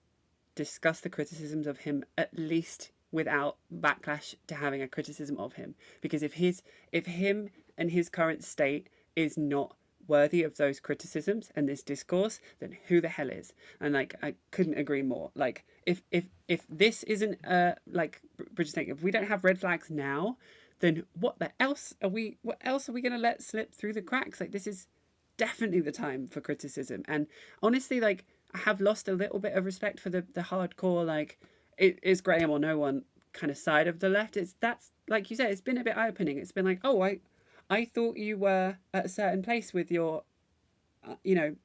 discuss the criticisms of him at least without backlash to having a criticism of him? Because if him and his current state is not worthy of those criticisms and this discourse, then who the hell is? And like I couldn't agree more. Like if this isn't like Bridget's saying, if we don't have red flags now, then what else are we gonna let slip through the cracks? Like this is definitely the time for criticism. And honestly, like I have lost a little bit of respect for the hardcore, like it is Graham or no one kind of side of the left. It's that's like you said, it's been a bit eye opening. It's been like, oh, I thought you were at a certain place with your, you know,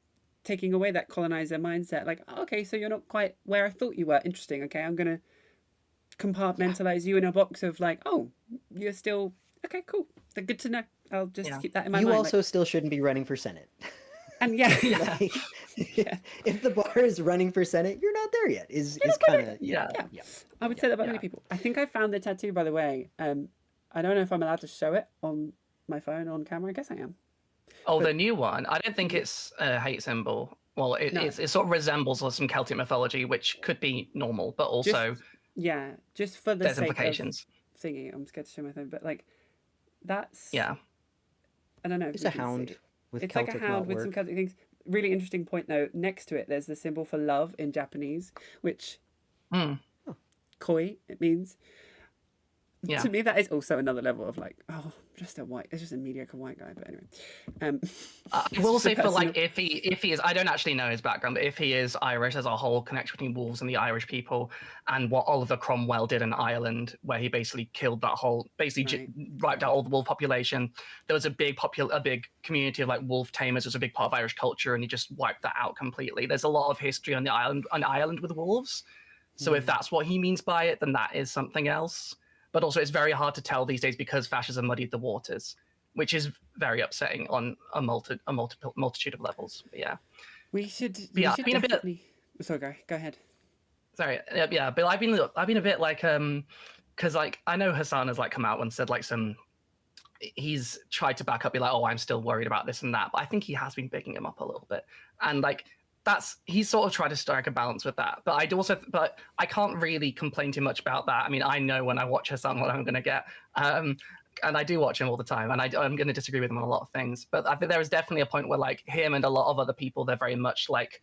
taking away that colonizer mindset. Like, okay, so you're not quite where I thought you were. Interesting. Okay, I'm gonna Yeah. compartmentalize you in a box of like, oh, you're still okay, cool. They're good to know. I'll just Yeah. keep that in my You mind. Like, also still shouldn't be running for Senate. and yeah, Yeah. Like, yeah, if the bar is running for Senate, you're not there yet. you're Is not kind gonna. of Yeah. yeah, Yeah, yeah, I would yeah. say that about many Yeah. people. I think I found the tattoo, by the way. I don't know if I'm allowed to show it on my phone on camera. I guess I am. Oh, But the new one. I don't think yeah, it's a hate symbol. Well, no, it sort of resembles some Celtic mythology, which could be normal, but just also yeah, just for the there's sake of implications. thingy. I'm scared to show my phone, but like that's Yeah. I don't know if It's you a can hound see. with It's like a Celtic hound knot with some work. Celtic things. really interesting point though. Next to it, there's the symbol for love in Japanese, which Mm, koi it means. yeah. To me, that is also another level of like, oh, it's just a mediocre white guy. But anyway, I it's will just a say for personal. like if he is, I don't actually know his background, but if he is Irish, there's a whole connection between wolves and the Irish people, and what Oliver Cromwell did in Ireland, where he basically killed that whole, basically Right. wiped out all the wolf population. There was a big community of like wolf tamers. It was a big part of Irish culture, and he just wiped that out completely. There's a lot of history on Ireland with wolves. So if that's what he means by it, then that is something else. But also, it's very hard to tell these days because fascism muddied the waters, which is very upsetting on a multitude of levels. But yeah, We should but we yeah, I've should been a bit definitely. Sorry, go ahead. sorry. Yeah, but I've been a bit like because like I know Hassan has like come out and said like some he's tried to back up, be like, oh, I'm still worried about this and that, but I think he has been bigging him up a little bit, and like that's he's sort of tried to strike a balance with that. But but I can't really complain too much about that. I mean, I know when I watch Hassan what I'm going to get. And I do watch him all the time, and I'm going to disagree with him on a lot of things. But I think there is definitely a point where, like him and a lot of other people, they're very much like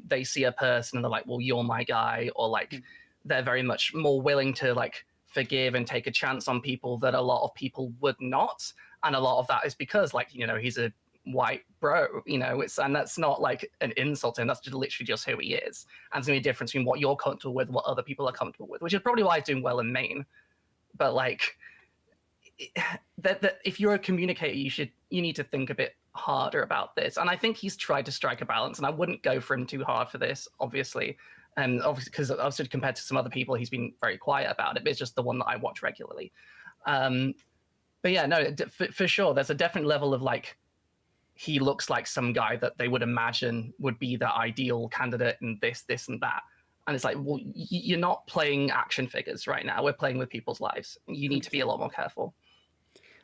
they see a person and they're like, "Well, you're my guy," or like they're very much more willing to like forgive and take a chance on people that a lot of people would not. And a lot of that is because, like, he's a white bro, and that's not like an insult to him. That's just literally just who he is. And there's gonna be a difference between what you're comfortable with and what other people are comfortable with, which is probably why he's doing well in Maine. But like that if you're a communicator, you need to think a bit harder about this. And I think he's tried to strike a balance, and I wouldn't go for him too hard for this, obviously. And obviously, because obviously compared to some other people, he's been very quiet about it. But it's just the one that I watch regularly. But yeah, no, for sure, there's a definite level of like he looks like some guy that they would imagine would be the ideal candidate in this, and that. And it's like, well, you're not playing action figures right now. We're playing with people's lives. You need to be a lot more careful.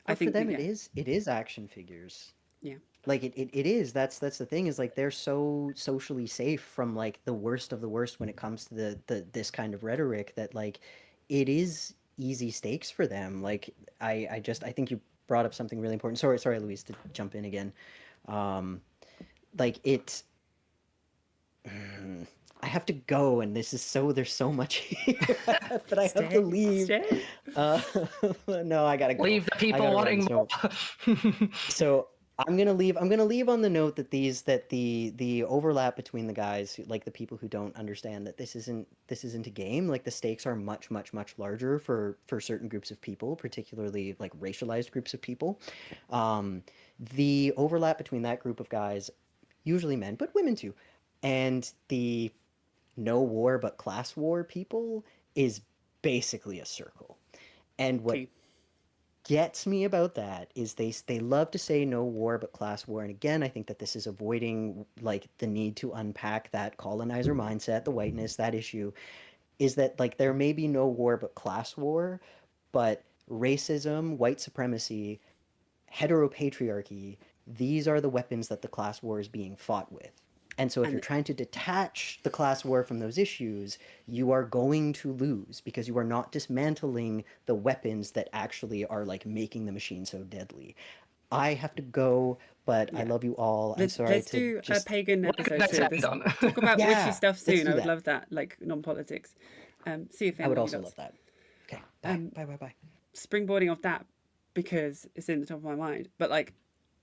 I But for think them, yeah, it is action figures. yeah. Like it is. That's the thing is like they're so socially safe from like the worst of the worst when it comes to the this kind of rhetoric that like it is easy stakes for them. Like I think you brought up something really important. Sorry, Louise, to jump in again. Um, like it. I have to go, and there's so much here, but I have to leave. Stay. Uh, no, I gotta go. Leave the I people gotta wanting run. more. So I'm gonna leave. I'm gonna leave on the note that the overlap between the guys, like the people who don't understand that this isn't a game. Like the stakes are much larger for certain groups of people, particularly like racialized groups of people. Um, the overlap between that group of guys, usually men, but women too, and the no war but class war people is basically a circle. And what Key. gets me about that is they love to say no war but class war, and again I think that this is avoiding like the need to unpack that colonizer mindset, the whiteness, that issue is that like there may be no war but class war, but racism, white supremacy, heteropatriarchy, these are the weapons that the class war is being fought with. And so, if you're And trying to detach the class war from those issues, you are going to lose because you are not dismantling the weapons that actually are like making the machine so deadly. I have to go, but I yeah, love you all. I'm sorry let's to do a just. pagan What a good episode note too. to end on. Talk about witchy Yeah, stuff let's soon. I do would that. love that, like non-politics. See you, I Finn. would Love you also lots. love that. Okay, bye. Bye. Springboarding off that because it's in the top of my mind. But like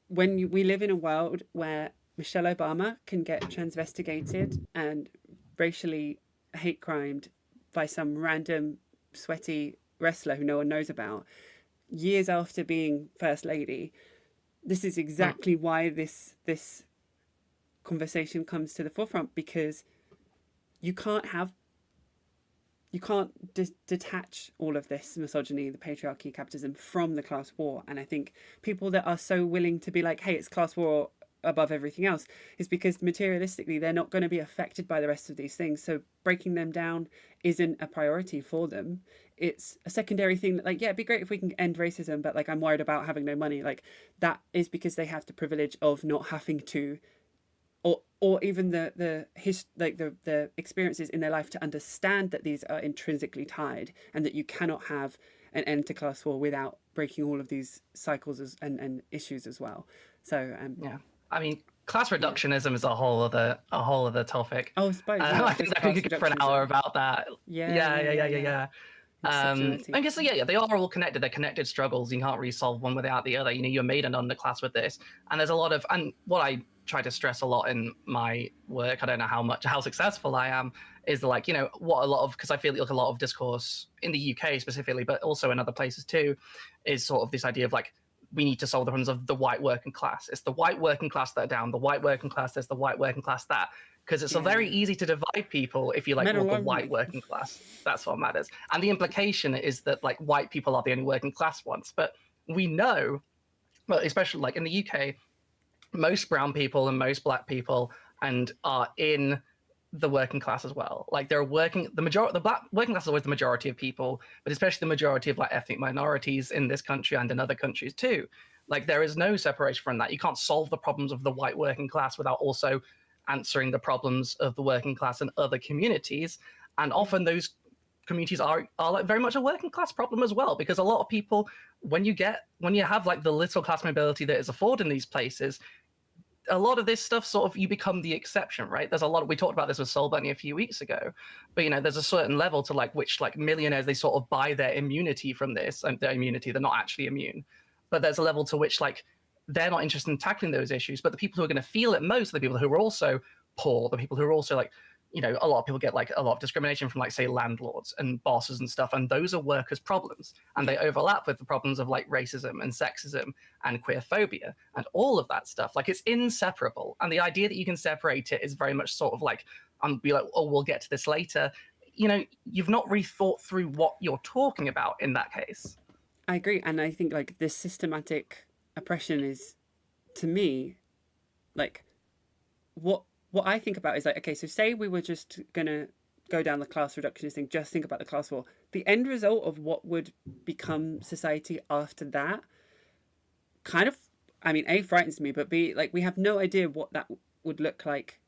we live in a world where Michelle Obama can get transvestigated and racially hate crimed by some random sweaty wrestler who no one knows about years after being first lady. This is exactly why this conversation comes to the forefront, because you can't have you can't detach all of this misogyny, the patriarchy, capitalism from the class war. And I think people that are so willing to be like, hey, it's class war above everything else, is because materialistically they're not going to be affected by the rest of these things. So breaking them down isn't a priority for them. It's a secondary thing that, like, yeah, it'd be great if we can end racism, but like I'm worried about having no money. Like that is because they have the privilege of not having to, or even the experiences in their life to understand that these are intrinsically tied, and that you cannot have an end to class war without breaking all of these cycles and issues as well. So Yeah. I mean, class reductionism is a whole other topic. Oh, I suppose, I just think we class could go for an hour reductionism. about that. Yeah. Intersectionality. I guess yeah, they are all connected. They're connected struggles. You can't really solve one without the other. You're made an underclass with this, and there's a lot of, and what I try to stress a lot in my work, I don't know how successful I am, is like, what a lot of, because I feel like a lot of discourse in the UK specifically, but also in other places too, is sort of this idea of like, we need to solve the problems of the white working class. It's the white working class that are down, the white working class this, the white working class that, because it's very easy to divide people if you like, well, the white working class, that's what matters. And the implication is that like white people are the only working class ones. But we know, well, especially like in the UK, most brown people and most black people and are in the working class as well. Like they're working, the black working class is always the majority of people, but especially the majority of like ethnic minorities in this country and in other countries too. Like there is no separation from that. You can't solve the problems of the white working class without also answering the problems of the working class and other communities. And often those communities are like very much a working class problem as well, because a lot of people, when you have like the little class mobility that is afforded in these places, a lot of this stuff sort of, you become the exception, right? There's a lot of, we talked about this with Soul Bunny a few weeks ago, but there's a certain level to like which like millionaires, they sort of buy their immunity from this, and their immunity, they're not actually immune, but there's a level to which like they're not interested in tackling those issues, but the people who are going to feel it most are the people who are also poor, the people who are also like, a lot of people get like a lot of discrimination from like say landlords and bosses and stuff, and those are workers' problems, and they overlap with the problems of like racism and sexism and queerphobia and all of that stuff. Like it's inseparable, and the idea that you can separate it is very much sort of like, be like, oh, we'll get to this later. You've not really thought through what you're talking about in that case. I agree, and I think like this systematic oppression is, to me, like what I think about is like, okay, so say we were just gonna go down the class reductionist thing, just think about the class war. The end result of what would become society after that kind of, I mean, A, frightens me, but B, like we have no idea what that would look like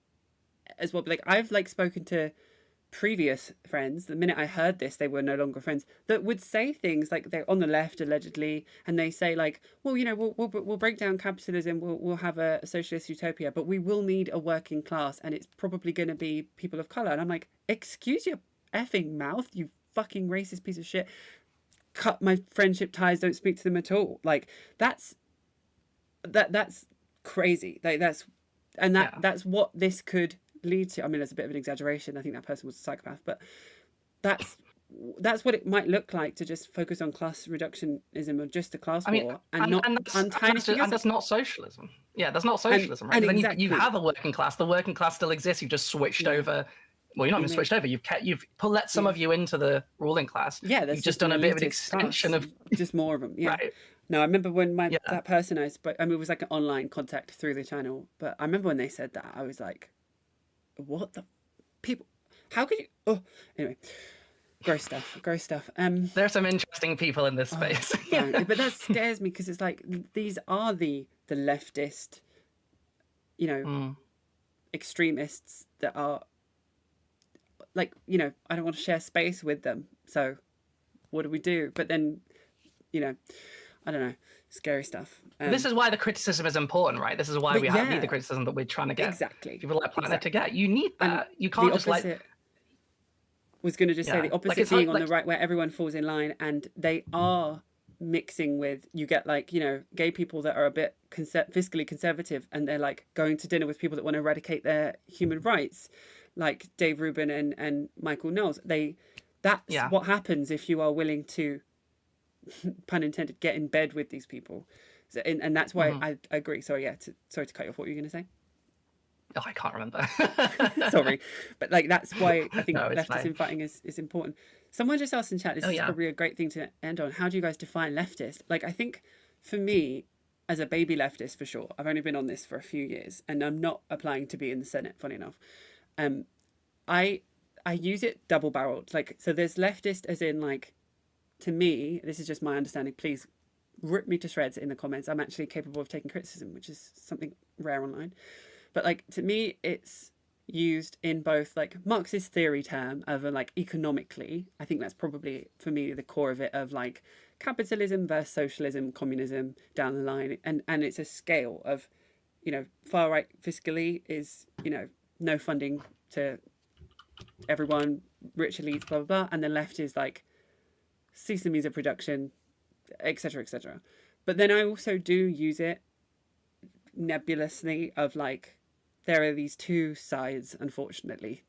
as well. But like I've like spoken to previous friends, the minute I heard this, they were no longer friends, that would say things like they're on the left allegedly, and they say like, well, we'll break down capitalism, we'll have a socialist utopia, but we will need a working class, and it's probably going to be people of color. And I'm like, excuse your effing mouth, you fucking racist piece of shit. Cut my friendship ties, don't speak to them at all. Like that's crazy. Like that's what this could lead to. I mean, there's a bit of an exaggeration. I think that person was a psychopath, but that's what it might look like to just focus on class reductionism or just the class war and not untie anything else. And that's not socialism. Yeah, that's not socialism, right? And exactly. Then you have a working class. The working class still exists. You've just switched over. Well, you're not even switched over. You've let some of you into the ruling class. Yeah, you've just done a bit of an extension of just more of them. Yeah. Right. No, I remember when that person I spoke. I mean, it was like an online contact through the channel. But I remember when they said that, I was like, what the people? How could you? Oh, anyway, gross stuff. There are some interesting people in this space. But that scares me, because it's like these are the leftist, extremists that are like, I don't want to share space with them. So what do we do? But then, I don't know. Scary stuff. This is why the criticism is important, right? This is why we need the criticism that we're trying to get people like Platner to get. You need that. You can't just like... was going to just say the opposite being on the right, where everyone falls in line, and they are mixing with, you get like, gay people that are a bit fiscally conservative, and they're like going to dinner with people that want to eradicate their human rights, like Dave Rubin and Michael Knowles. That's what happens if you are willing to, pun intended, get in bed with these people. So, and that's why I agree. Sorry to cut you off. What were you going to say? Oh, I can't remember. Sorry. But like, that's why I think leftist fighting is important. Someone just asked in chat, this is probably a great thing to end on. How do you guys define leftist? Like, I think for me, as a baby leftist, for sure, I've only been on this for a few years, and I'm not applying to be in the Senate, funny enough. I use it double-barreled. Like, so there's leftist as in like, to me, this is just my understanding, please rip me to shreds in the comments. I'm actually capable of taking criticism, which is something rare online. But like, to me, it's used in both like Marxist theory term of like economically. I think that's probably for me the core of it, of like capitalism versus socialism, communism down the line. And it's a scale of far right fiscally is, no funding to everyone, rich elites, blah, blah, blah. And the left is like, cease the music production, etc., etc. But then I also do use it nebulously of like, there are these two sides, unfortunately.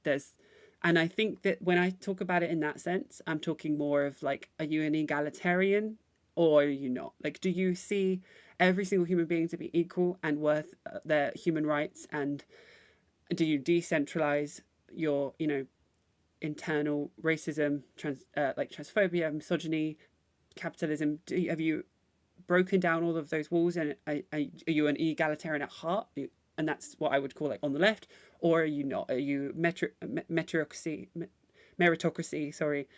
And I think that when I talk about it in that sense, I'm talking more of like, are you an egalitarian or are you not? Like, do you see every single human being to be equal and worth their human rights? And do you decentralize your, internal racism, like transphobia, misogyny, capitalism? Have you broken down all of those walls, and are you an egalitarian at heart? And that's what I would call like on the left, or are you not? Are you meritocracy? Sorry,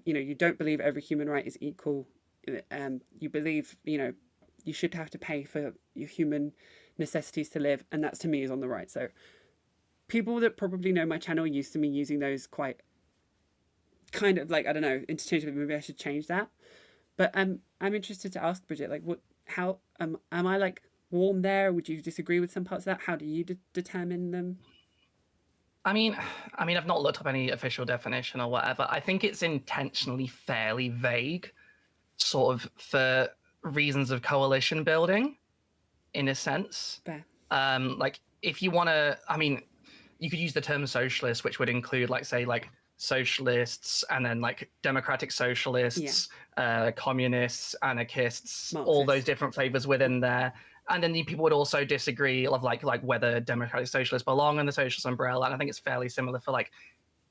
you don't believe every human right is equal. You believe you should have to pay for your human necessities to live, and that's to me is on the right. So people that probably know my channel used to me using those quite kind of like, I don't know, interchangeably. Maybe I should change that. But I'm interested to ask Bridget, like, how am I like warm there? Would you disagree with some parts of that? How do you determine them? I mean, I've not looked up any official definition or whatever. I think it's intentionally fairly vague, sort of for reasons of coalition building, in a sense. Fair. Like if you want to, you could use the term socialist, which would include, like, say, like socialists and then like democratic socialists, communists, anarchists, Marxists. all those different flavors within there. And then people would also disagree of like whether democratic socialists belong in the socialist umbrella. And I think it's fairly similar for like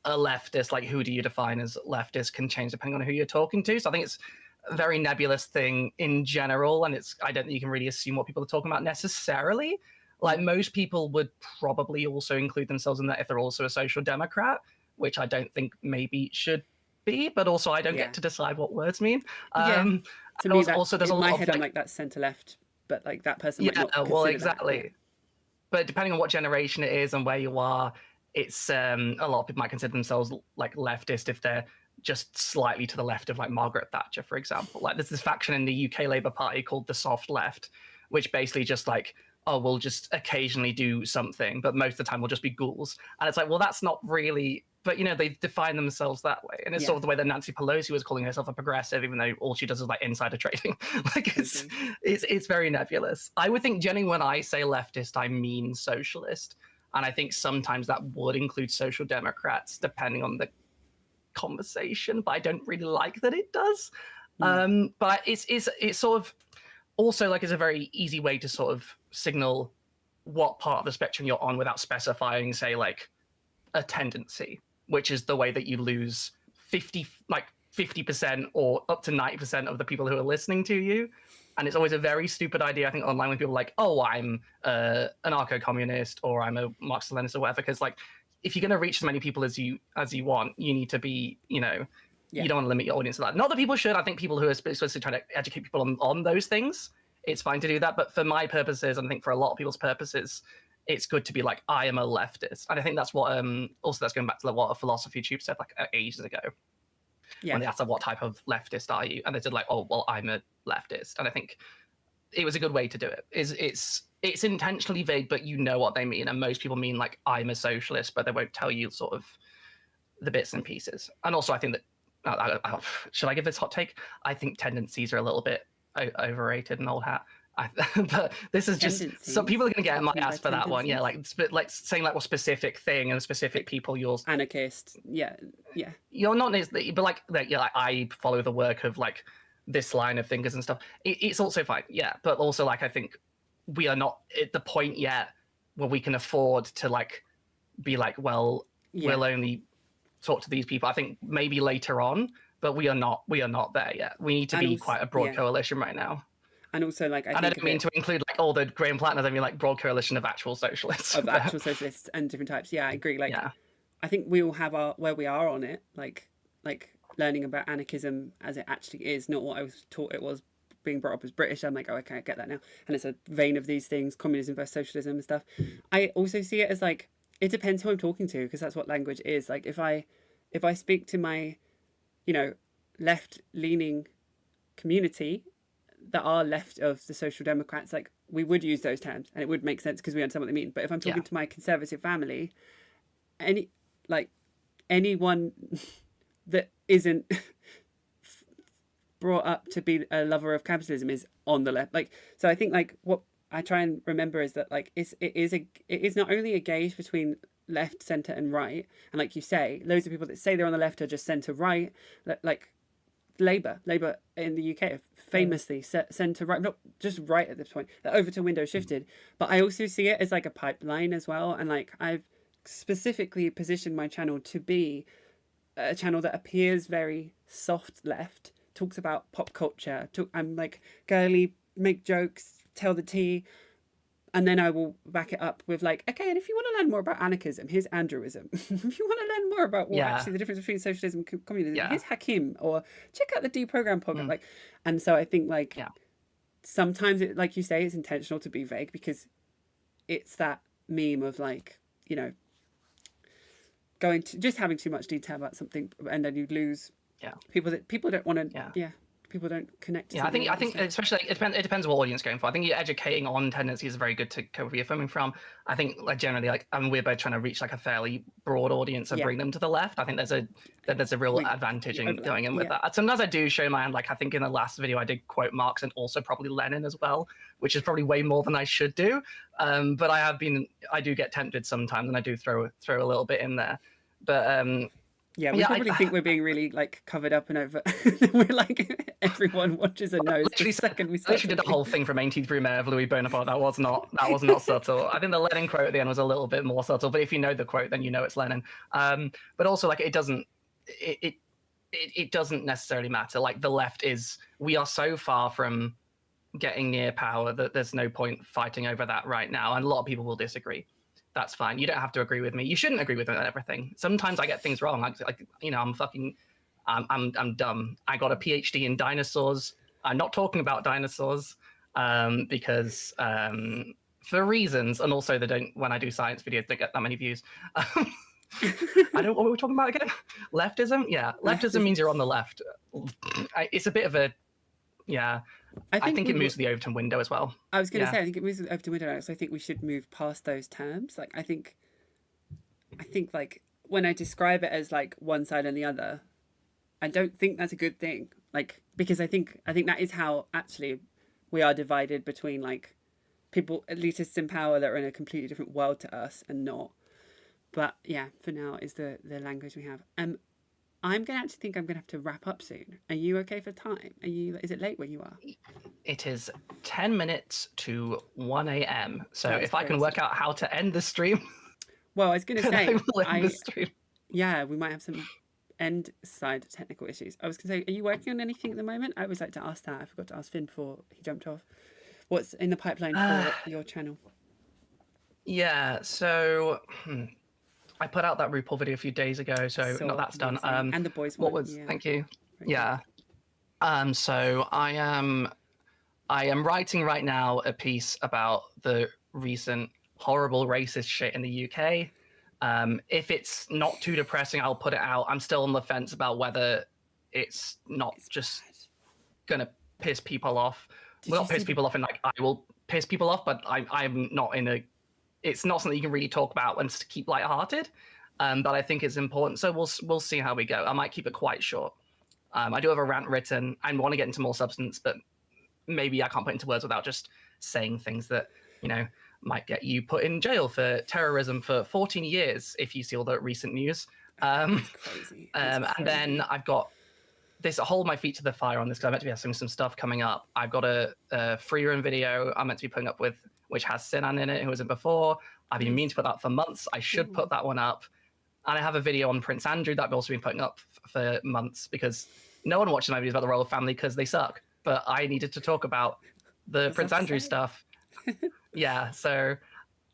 a leftist, like who do you define as leftist can change depending on who you're talking to. So I think it's a very nebulous thing in general, and I don't think you can really assume what people are talking about necessarily. Like most people would probably also include themselves in that if they're also a social democrat, which I don't think maybe should be, but also I don't get to decide what words mean. To me, also there's in a lot my of head, I'm like, that's centre left, but like that person might not consider well, that. exactly. But depending on what generation it is and where you are, it's a lot of people might consider themselves like leftist if they're just slightly to the left of like Margaret Thatcher, for example. Like there's this faction in the UK Labour Party called the soft left, which basically just like, oh, we'll just occasionally do something, but most of the time we'll just be ghouls. And it's like, well, that's not really, but they define themselves that way. And it's sort of the way that Nancy Pelosi was calling herself a progressive, even though all she does is like insider trading. Like it's very nebulous. I would think generally when I say leftist, I mean socialist. And I think sometimes that would include social democrats, depending on the conversation, but I don't really like that it does. But it's sort of also like it's a very easy way to sort of signal what part of the spectrum you're on without specifying, say, like a tendency, which is the way that you lose 50% or up to 90% of the people who are listening to you. And it's always a very stupid idea, I think, online when people are like, oh, I'm an anarcho-communist or I'm a Marxist-Leninist or whatever, because like if you're going to reach as many people as you want, you need to be, you don't want to limit your audience to that. Not that people should. I think people who are especially trying to educate people on those things, it's fine to do that. But for my purposes, and I think for a lot of people's purposes, it's good to be like, I am a leftist. And I think that's what, also that's going back to what a philosophy tube said like ages ago. When they asked what type of leftist are you? And they said like, oh, well, I'm a leftist. And I think it was a good way to do it. It's intentionally vague, but you know what they mean. And most people mean like, I'm a socialist, but they won't tell you sort of the bits and pieces. And also I think that, should I give this hot take? I think tendencies are a little bit overrated and old hat. But this is just some people are going to get my ass for that one. Yeah, like saying like what specific thing and specific people you're anarchist. Yeah. You're not necessarily, but like I follow the work of like this line of thinkers and stuff. It's also fine. Yeah, but also like I think we are not at the point yet where we can afford to like be like, well, we'll only talk to these people. I think maybe later on, but we are not there yet. We need to be quite a broad coalition right now. And also, like, I don't mean to include like all the Graham Platners. I mean like broad coalition of actual socialists. Of actual socialists and different types. Yeah, I agree. Like, I think we all have where we are on it. Like learning about anarchism as it actually is, not what I was taught it was being brought up as British. I'm like, oh, okay, I get that now. And it's a vein of these things, communism versus socialism and stuff. I also see it as like, it depends who I'm talking to, because that's what language is. Like if I speak to my, left-leaning community that are left of the social democrats, like we would use those terms and it would make sense because we understand what they mean. But if I'm talking to my conservative family, anyone that isn't brought up to be a lover of capitalism is on the left. Like, so I think like what I try and remember is that like it is not only a gauge between left, center, and right, and like you say, loads of people that say they're on the left are just center right, like Labour in the UK are famously centre right, not just right at this point. They're over to window shifted, but I also see it as like a pipeline as well. And like I've specifically positioned my channel to be a channel that appears very soft left, talks about pop culture. I'm like girly, make jokes, tell the tea. And then I will back it up with like, okay, and if you want to learn more about anarchism, here's Andrewism. If you want to learn more about what actually the difference between socialism and communism, here's Hakim, or check out the Deprogram podcast. Like, and so I think like sometimes it, like you say, it's intentional to be vague because it's that meme of like, you know, going to just having too much detail about something, and then you lose people don't want to people don't connect to. I think especially like, it depends what audience you're going for. I think you're educating on tendencies is very good to cover where you're coming from. I think like generally like we're both trying to reach like a fairly broad audience and bring them to the left. I think there's a real advantage in going in with that. Sometimes I do show my hand, like I think in the last video I did quote Marx and also probably Lenin as well, which is probably way more than I should do. But I do get tempted sometimes, and I do throw a little bit in there. But we probably think we're being really like covered up and over. We're like everyone watches and knows the second we start. I literally did the whole thing from 18th Mayor of Louis Bonaparte. That was not subtle. I think the Lenin quote at the end was a little bit more subtle, but if you know the quote, then you know it's Lenin. But also like it doesn't necessarily matter. Like the left we are so far from getting near power that there's no point fighting over that right now, and a lot of people will disagree. That's fine. You don't have to agree with me. You shouldn't agree with me on everything. Sometimes I get things wrong. I'm dumb. I got a PhD in dinosaurs. I'm not talking about dinosaurs because for reasons, and also when I do science videos, don't get that many views. What were we talking about again? Leftism? Yeah, leftism means you're on the left. It's a bit of a I think it moves to the Overton window as well. I was going to say, I think it moves to the Overton window. So I think we should move past those terms. Like, I think like when I describe it as like one side and the other, I don't think that's a good thing. Like, because I think that is how actually we are divided between like people, elitists in power that are in a completely different world to us and not. But yeah, for now is the language we have. I'm going to actually think I'm going to have to wrap up soon. Are you okay for time? Is it late where you are? It is 10 minutes to 1 a.m. So if I can work out how to end the stream. Well, I was going to say, I will end the stream. Yeah, we might have some end side technical issues. I was going to say, are you working on anything at the moment? I always like to ask that. I forgot to ask Finn before he jumped off. What's in the pipeline for your channel? Yeah, so I put out that RuPaul video a few days ago, so that's done. And the boys one. Thank you. Yeah. So I am writing right now a piece about the recent horrible racist shit in the UK. If it's not too depressing, I'll put it out. I'm still on the fence about whether it's not just gonna piss people off. Well, not piss people off in like I will piss people off, but I'm not in a. It's not something you can really talk about and keep lighthearted, but I think it's important. So we'll see how we go. I might keep it quite short. I do have a rant written. I want to get into more substance, but maybe I can't put into words without just saying things that might get you put in jail for terrorism for 14 years if you see all the recent news. That's crazy. And then I've got this hold my feet to the fire on this because I'm meant to be having some stuff coming up. I've got a free run video I'm meant to be putting up with, which has Sinan in it, who was in before. I've been meaning to put that for months. I should put that one up. And I have a video on Prince Andrew that I've also been putting up for months because no one watches my videos about the royal family because they suck. But I needed to talk about the Prince Andrew stuff. Yeah, so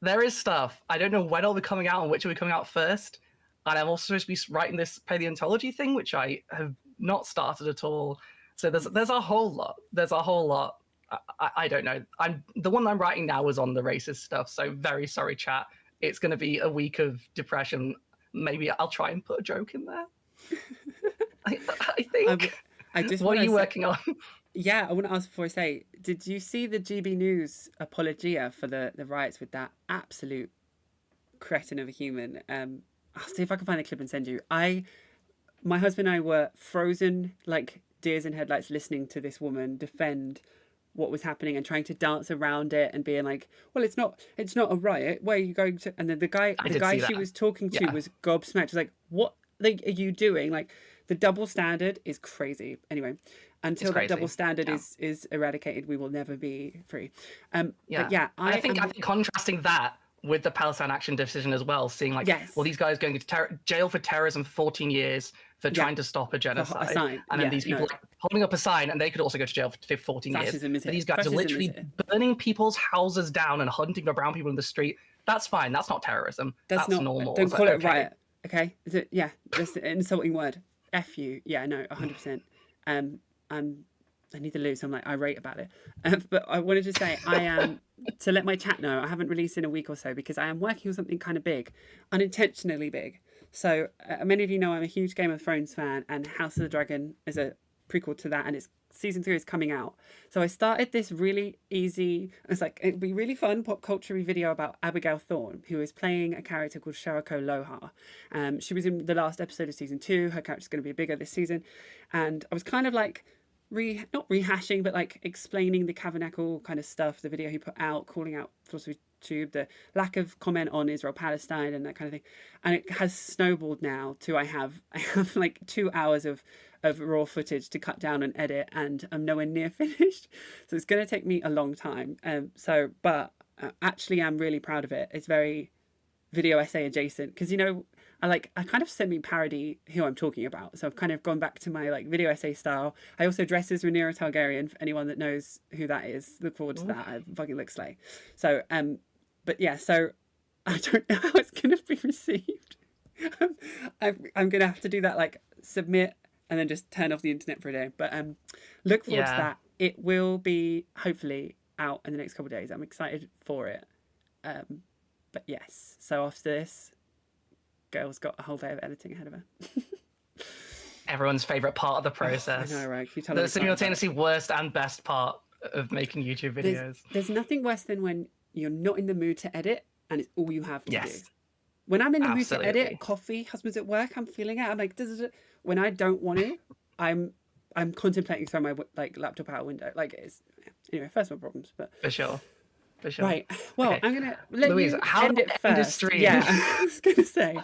there is stuff. I don't know when it'll be coming out and which will be coming out first. And I'm also supposed to be writing this paleontology thing, which I have not started at all. So there's a whole lot. There's a whole lot. I don't know. The one I'm writing now is on the racist stuff. So very sorry, chat. It's going to be a week of depression. Maybe I'll try and put a joke in there. I think. I just what are you working on? Yeah, I want to ask before I say, did you see the GB News apologia for the riots with that absolute cretin of a human? I'll see if I can find the clip and send you. My husband and I were frozen like deers in headlights listening to this woman defend what was happening and trying to dance around it and being like, well, it's not a riot, where are you going to? And then the guy I the did guy see she that. was talking to Yeah, was gobsmacked. Was like, what like are you doing? Like, the double standard is crazy. Anyway, it's until that double crazy. standard Yeah. is eradicated, we will never be free. But Yeah, yeah, and I I am. think contrasting that with the Palestine Action decision as well, seeing like, well, Yes. these guys going to jail for terrorism, 14 years for Yeah, trying to stop a for a genocide, sign. and then Yeah, these people no, like holding up a sign, and they could also go to jail for 14 years. fascism is But here. these guys are Fascism is literally here. burning people's houses down and hunting for brown people in the street. That's fine. That's not terrorism. That's That's not. normal. Don't It's like, call it a okay, riot. Okay. Yeah. That's an insulting word. F you. Yeah. No. 100%. Um. I'm. I need to lose. I'm like irate about it. But I wanted to say I am to let my chat know I haven't released in a week or so because I am working on something kind of big, unintentionally big. So many of you know I'm a huge Game of Thrones fan, and House of the Dragon is a prequel to that, and it's season 3 is coming out. So I started this really easy. It's like it'd be really fun pop culture video about Abigail Thorne, who is playing a character called Sharako Loha. She was in the last episode of season 2. Her character's going to be bigger this season, and I was kind of like not rehashing, but like explaining the Tabernacle kind of stuff, the video he put out, calling out Philosophy Tube, the lack of comment on Israel Palestine and that kind of thing, and it has snowballed now to I have like 2 hours of raw footage to cut down and edit, and I'm nowhere near finished, so it's going to take me a long time. But actually, I'm really proud of it. It's very video essay adjacent because I kind of semi-parody who I'm talking about. So I've kind of gone back to my like video essay style. I also dress as Rhaenyra Targaryen, for anyone that knows who that is. Look forward to that. I fucking look slay. So but yeah, so I don't know how it's gonna be received. I'm gonna have to do that, like submit and then just turn off the internet for a day. But look forward to yeah. that. It will be hopefully out in the next couple of days. I'm excited for it. But yes, so after this, girl's got a whole day of editing ahead of her. Everyone's favorite part of the I process. know, right? Can you tell The I'm excited about it? simultaneously worst and best part of making YouTube videos. There's nothing worse than when you're not in the mood to edit and it's all you have to do. Yes, When I'm in the mood to absolutely. edit, coffee, husband's at work, I'm feeling it. I'm like, when I don't want to, I'm contemplating throwing my like laptop out a window. Like it's anyway, first world problems. But For sure. For sure. right, well, Okay. I'm gonna let Louise, you how end do it I end this first. stream? Yeah, I was gonna say,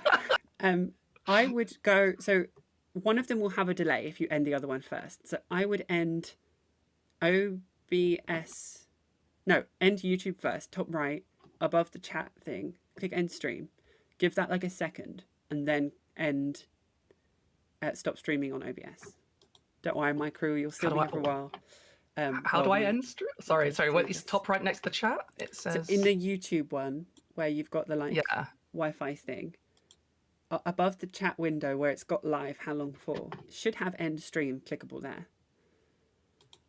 I would go. So one of them will have a delay if you end the other one first. So I would end OBS. No, end YouTube first, top right, above the chat thing. Click end stream. Give that like a second, and then end. Stop streaming on OBS. Don't worry, my crew. You'll still How be do here for a while. How do while I we- end? Sorry, do what is this. top right next to the chat? It So says in the YouTube one, where you've got the like yeah. Wi-Fi thing, above the chat window where it's got live, how long for, it should have end stream clickable there.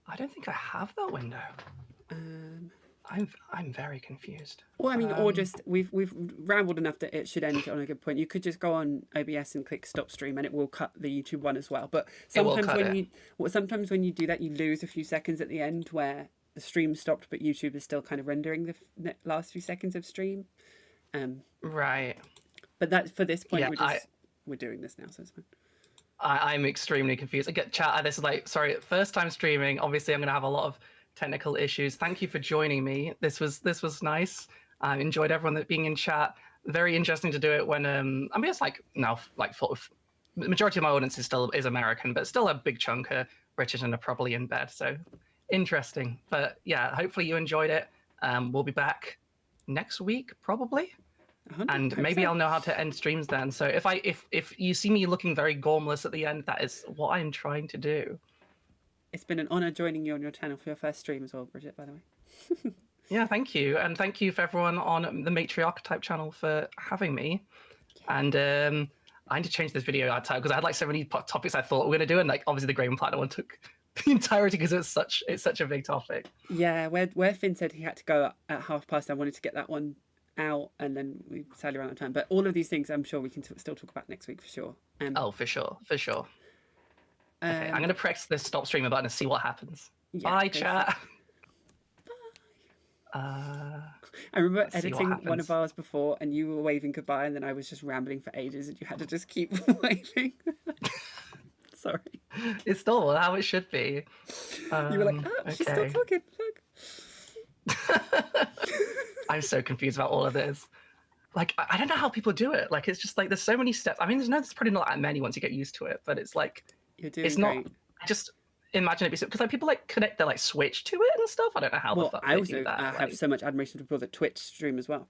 I don't think I have that window. Um, I'm very confused. or I mean, or just we've rambled enough that it should end on a good point. You could just go on OBS and click stop stream, and it will cut the YouTube one as well. But It will sometimes cut when it. sometimes when you do that, you lose a few seconds at the end where the stream stopped, but YouTube is still kind of rendering the last few seconds of stream. Right. But that for this point, Yeah, we're doing this now, so it's fine. I'm extremely confused. I get chat. This is like, sorry, first time streaming. Obviously, I'm gonna have a lot of technical issues. Thank you for joining me. This was nice. I enjoyed everyone that being in chat. Very interesting to do it when I mean it's like now like the majority of my audience is American, but still a big chunk are British and are probably in bed. So interesting. But yeah, hopefully you enjoyed it. We'll be back next week probably. And maybe I'll know how to end streams then. So if you see me looking very gormless at the end, that is what I'm trying to do. It's been an honour joining you on your channel for your first stream as well, Bridget, by the way. Yeah, thank you. And thank you for everyone on the Matriarch type channel for having me. And I need to change this video title because I had like so many topics I thought we were going to do. And like obviously the Grey and Platner one took the entirety because it's such a big topic. Yeah, where Finn said he had to go at 5:30, I wanted to get that one out, and then we sadly ran out of time. But all of these things, I'm sure we can still talk about next week for sure. Oh, for sure. Okay, I'm going to press this stop streamer button and see what happens. Yeah, Bye, go for chat. I remember Let's see what editing one of happens. ours before, and you were waving goodbye, and then I was just rambling for ages, and you had to just keep waving. Sorry. It's not how it should be. You were like, oh, she's still Okay. talking. Look. I'm so confused about all of this. Like, I don't know how people do it. Like, it's just like there's so many steps. I mean, there's probably not that many once you get used to it, but it's like You're doing it's not. great. I just imagine it because like people like connect their like switch to it and stuff. I don't know how the Well, fuck I they do also that. have Like, so much admiration for people that Twitch stream as well.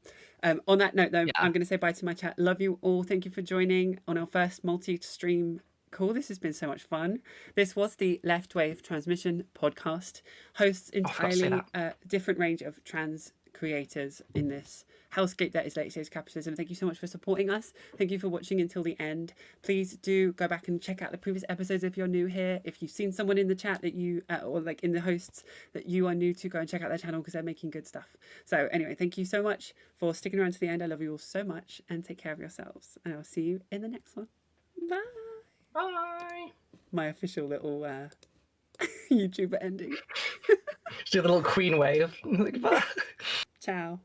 On that note, though, Yeah. I'm going to say bye to my chat. Love you all. Thank you for joining on our first multi-stream call. This has been so much fun. This was the Left Wave Transmission podcast. Hosts I forgot to say entirely that. different range of trans creators in this hellscape that is late stage capitalism. Thank you so much for supporting us. Thank you for watching until the end. Please do go back and check out the previous episodes if you're new here. If you've seen someone in the chat that you or like in the hosts that you are new to, go and check out their channel because they're making good stuff. So anyway, thank you so much for sticking around to the end. I love you all so much, and take care of yourselves, and I'll see you in the next one. Bye. Bye. My official little YouTuber ending. Do the little queen wave. Like, bye. Ciao.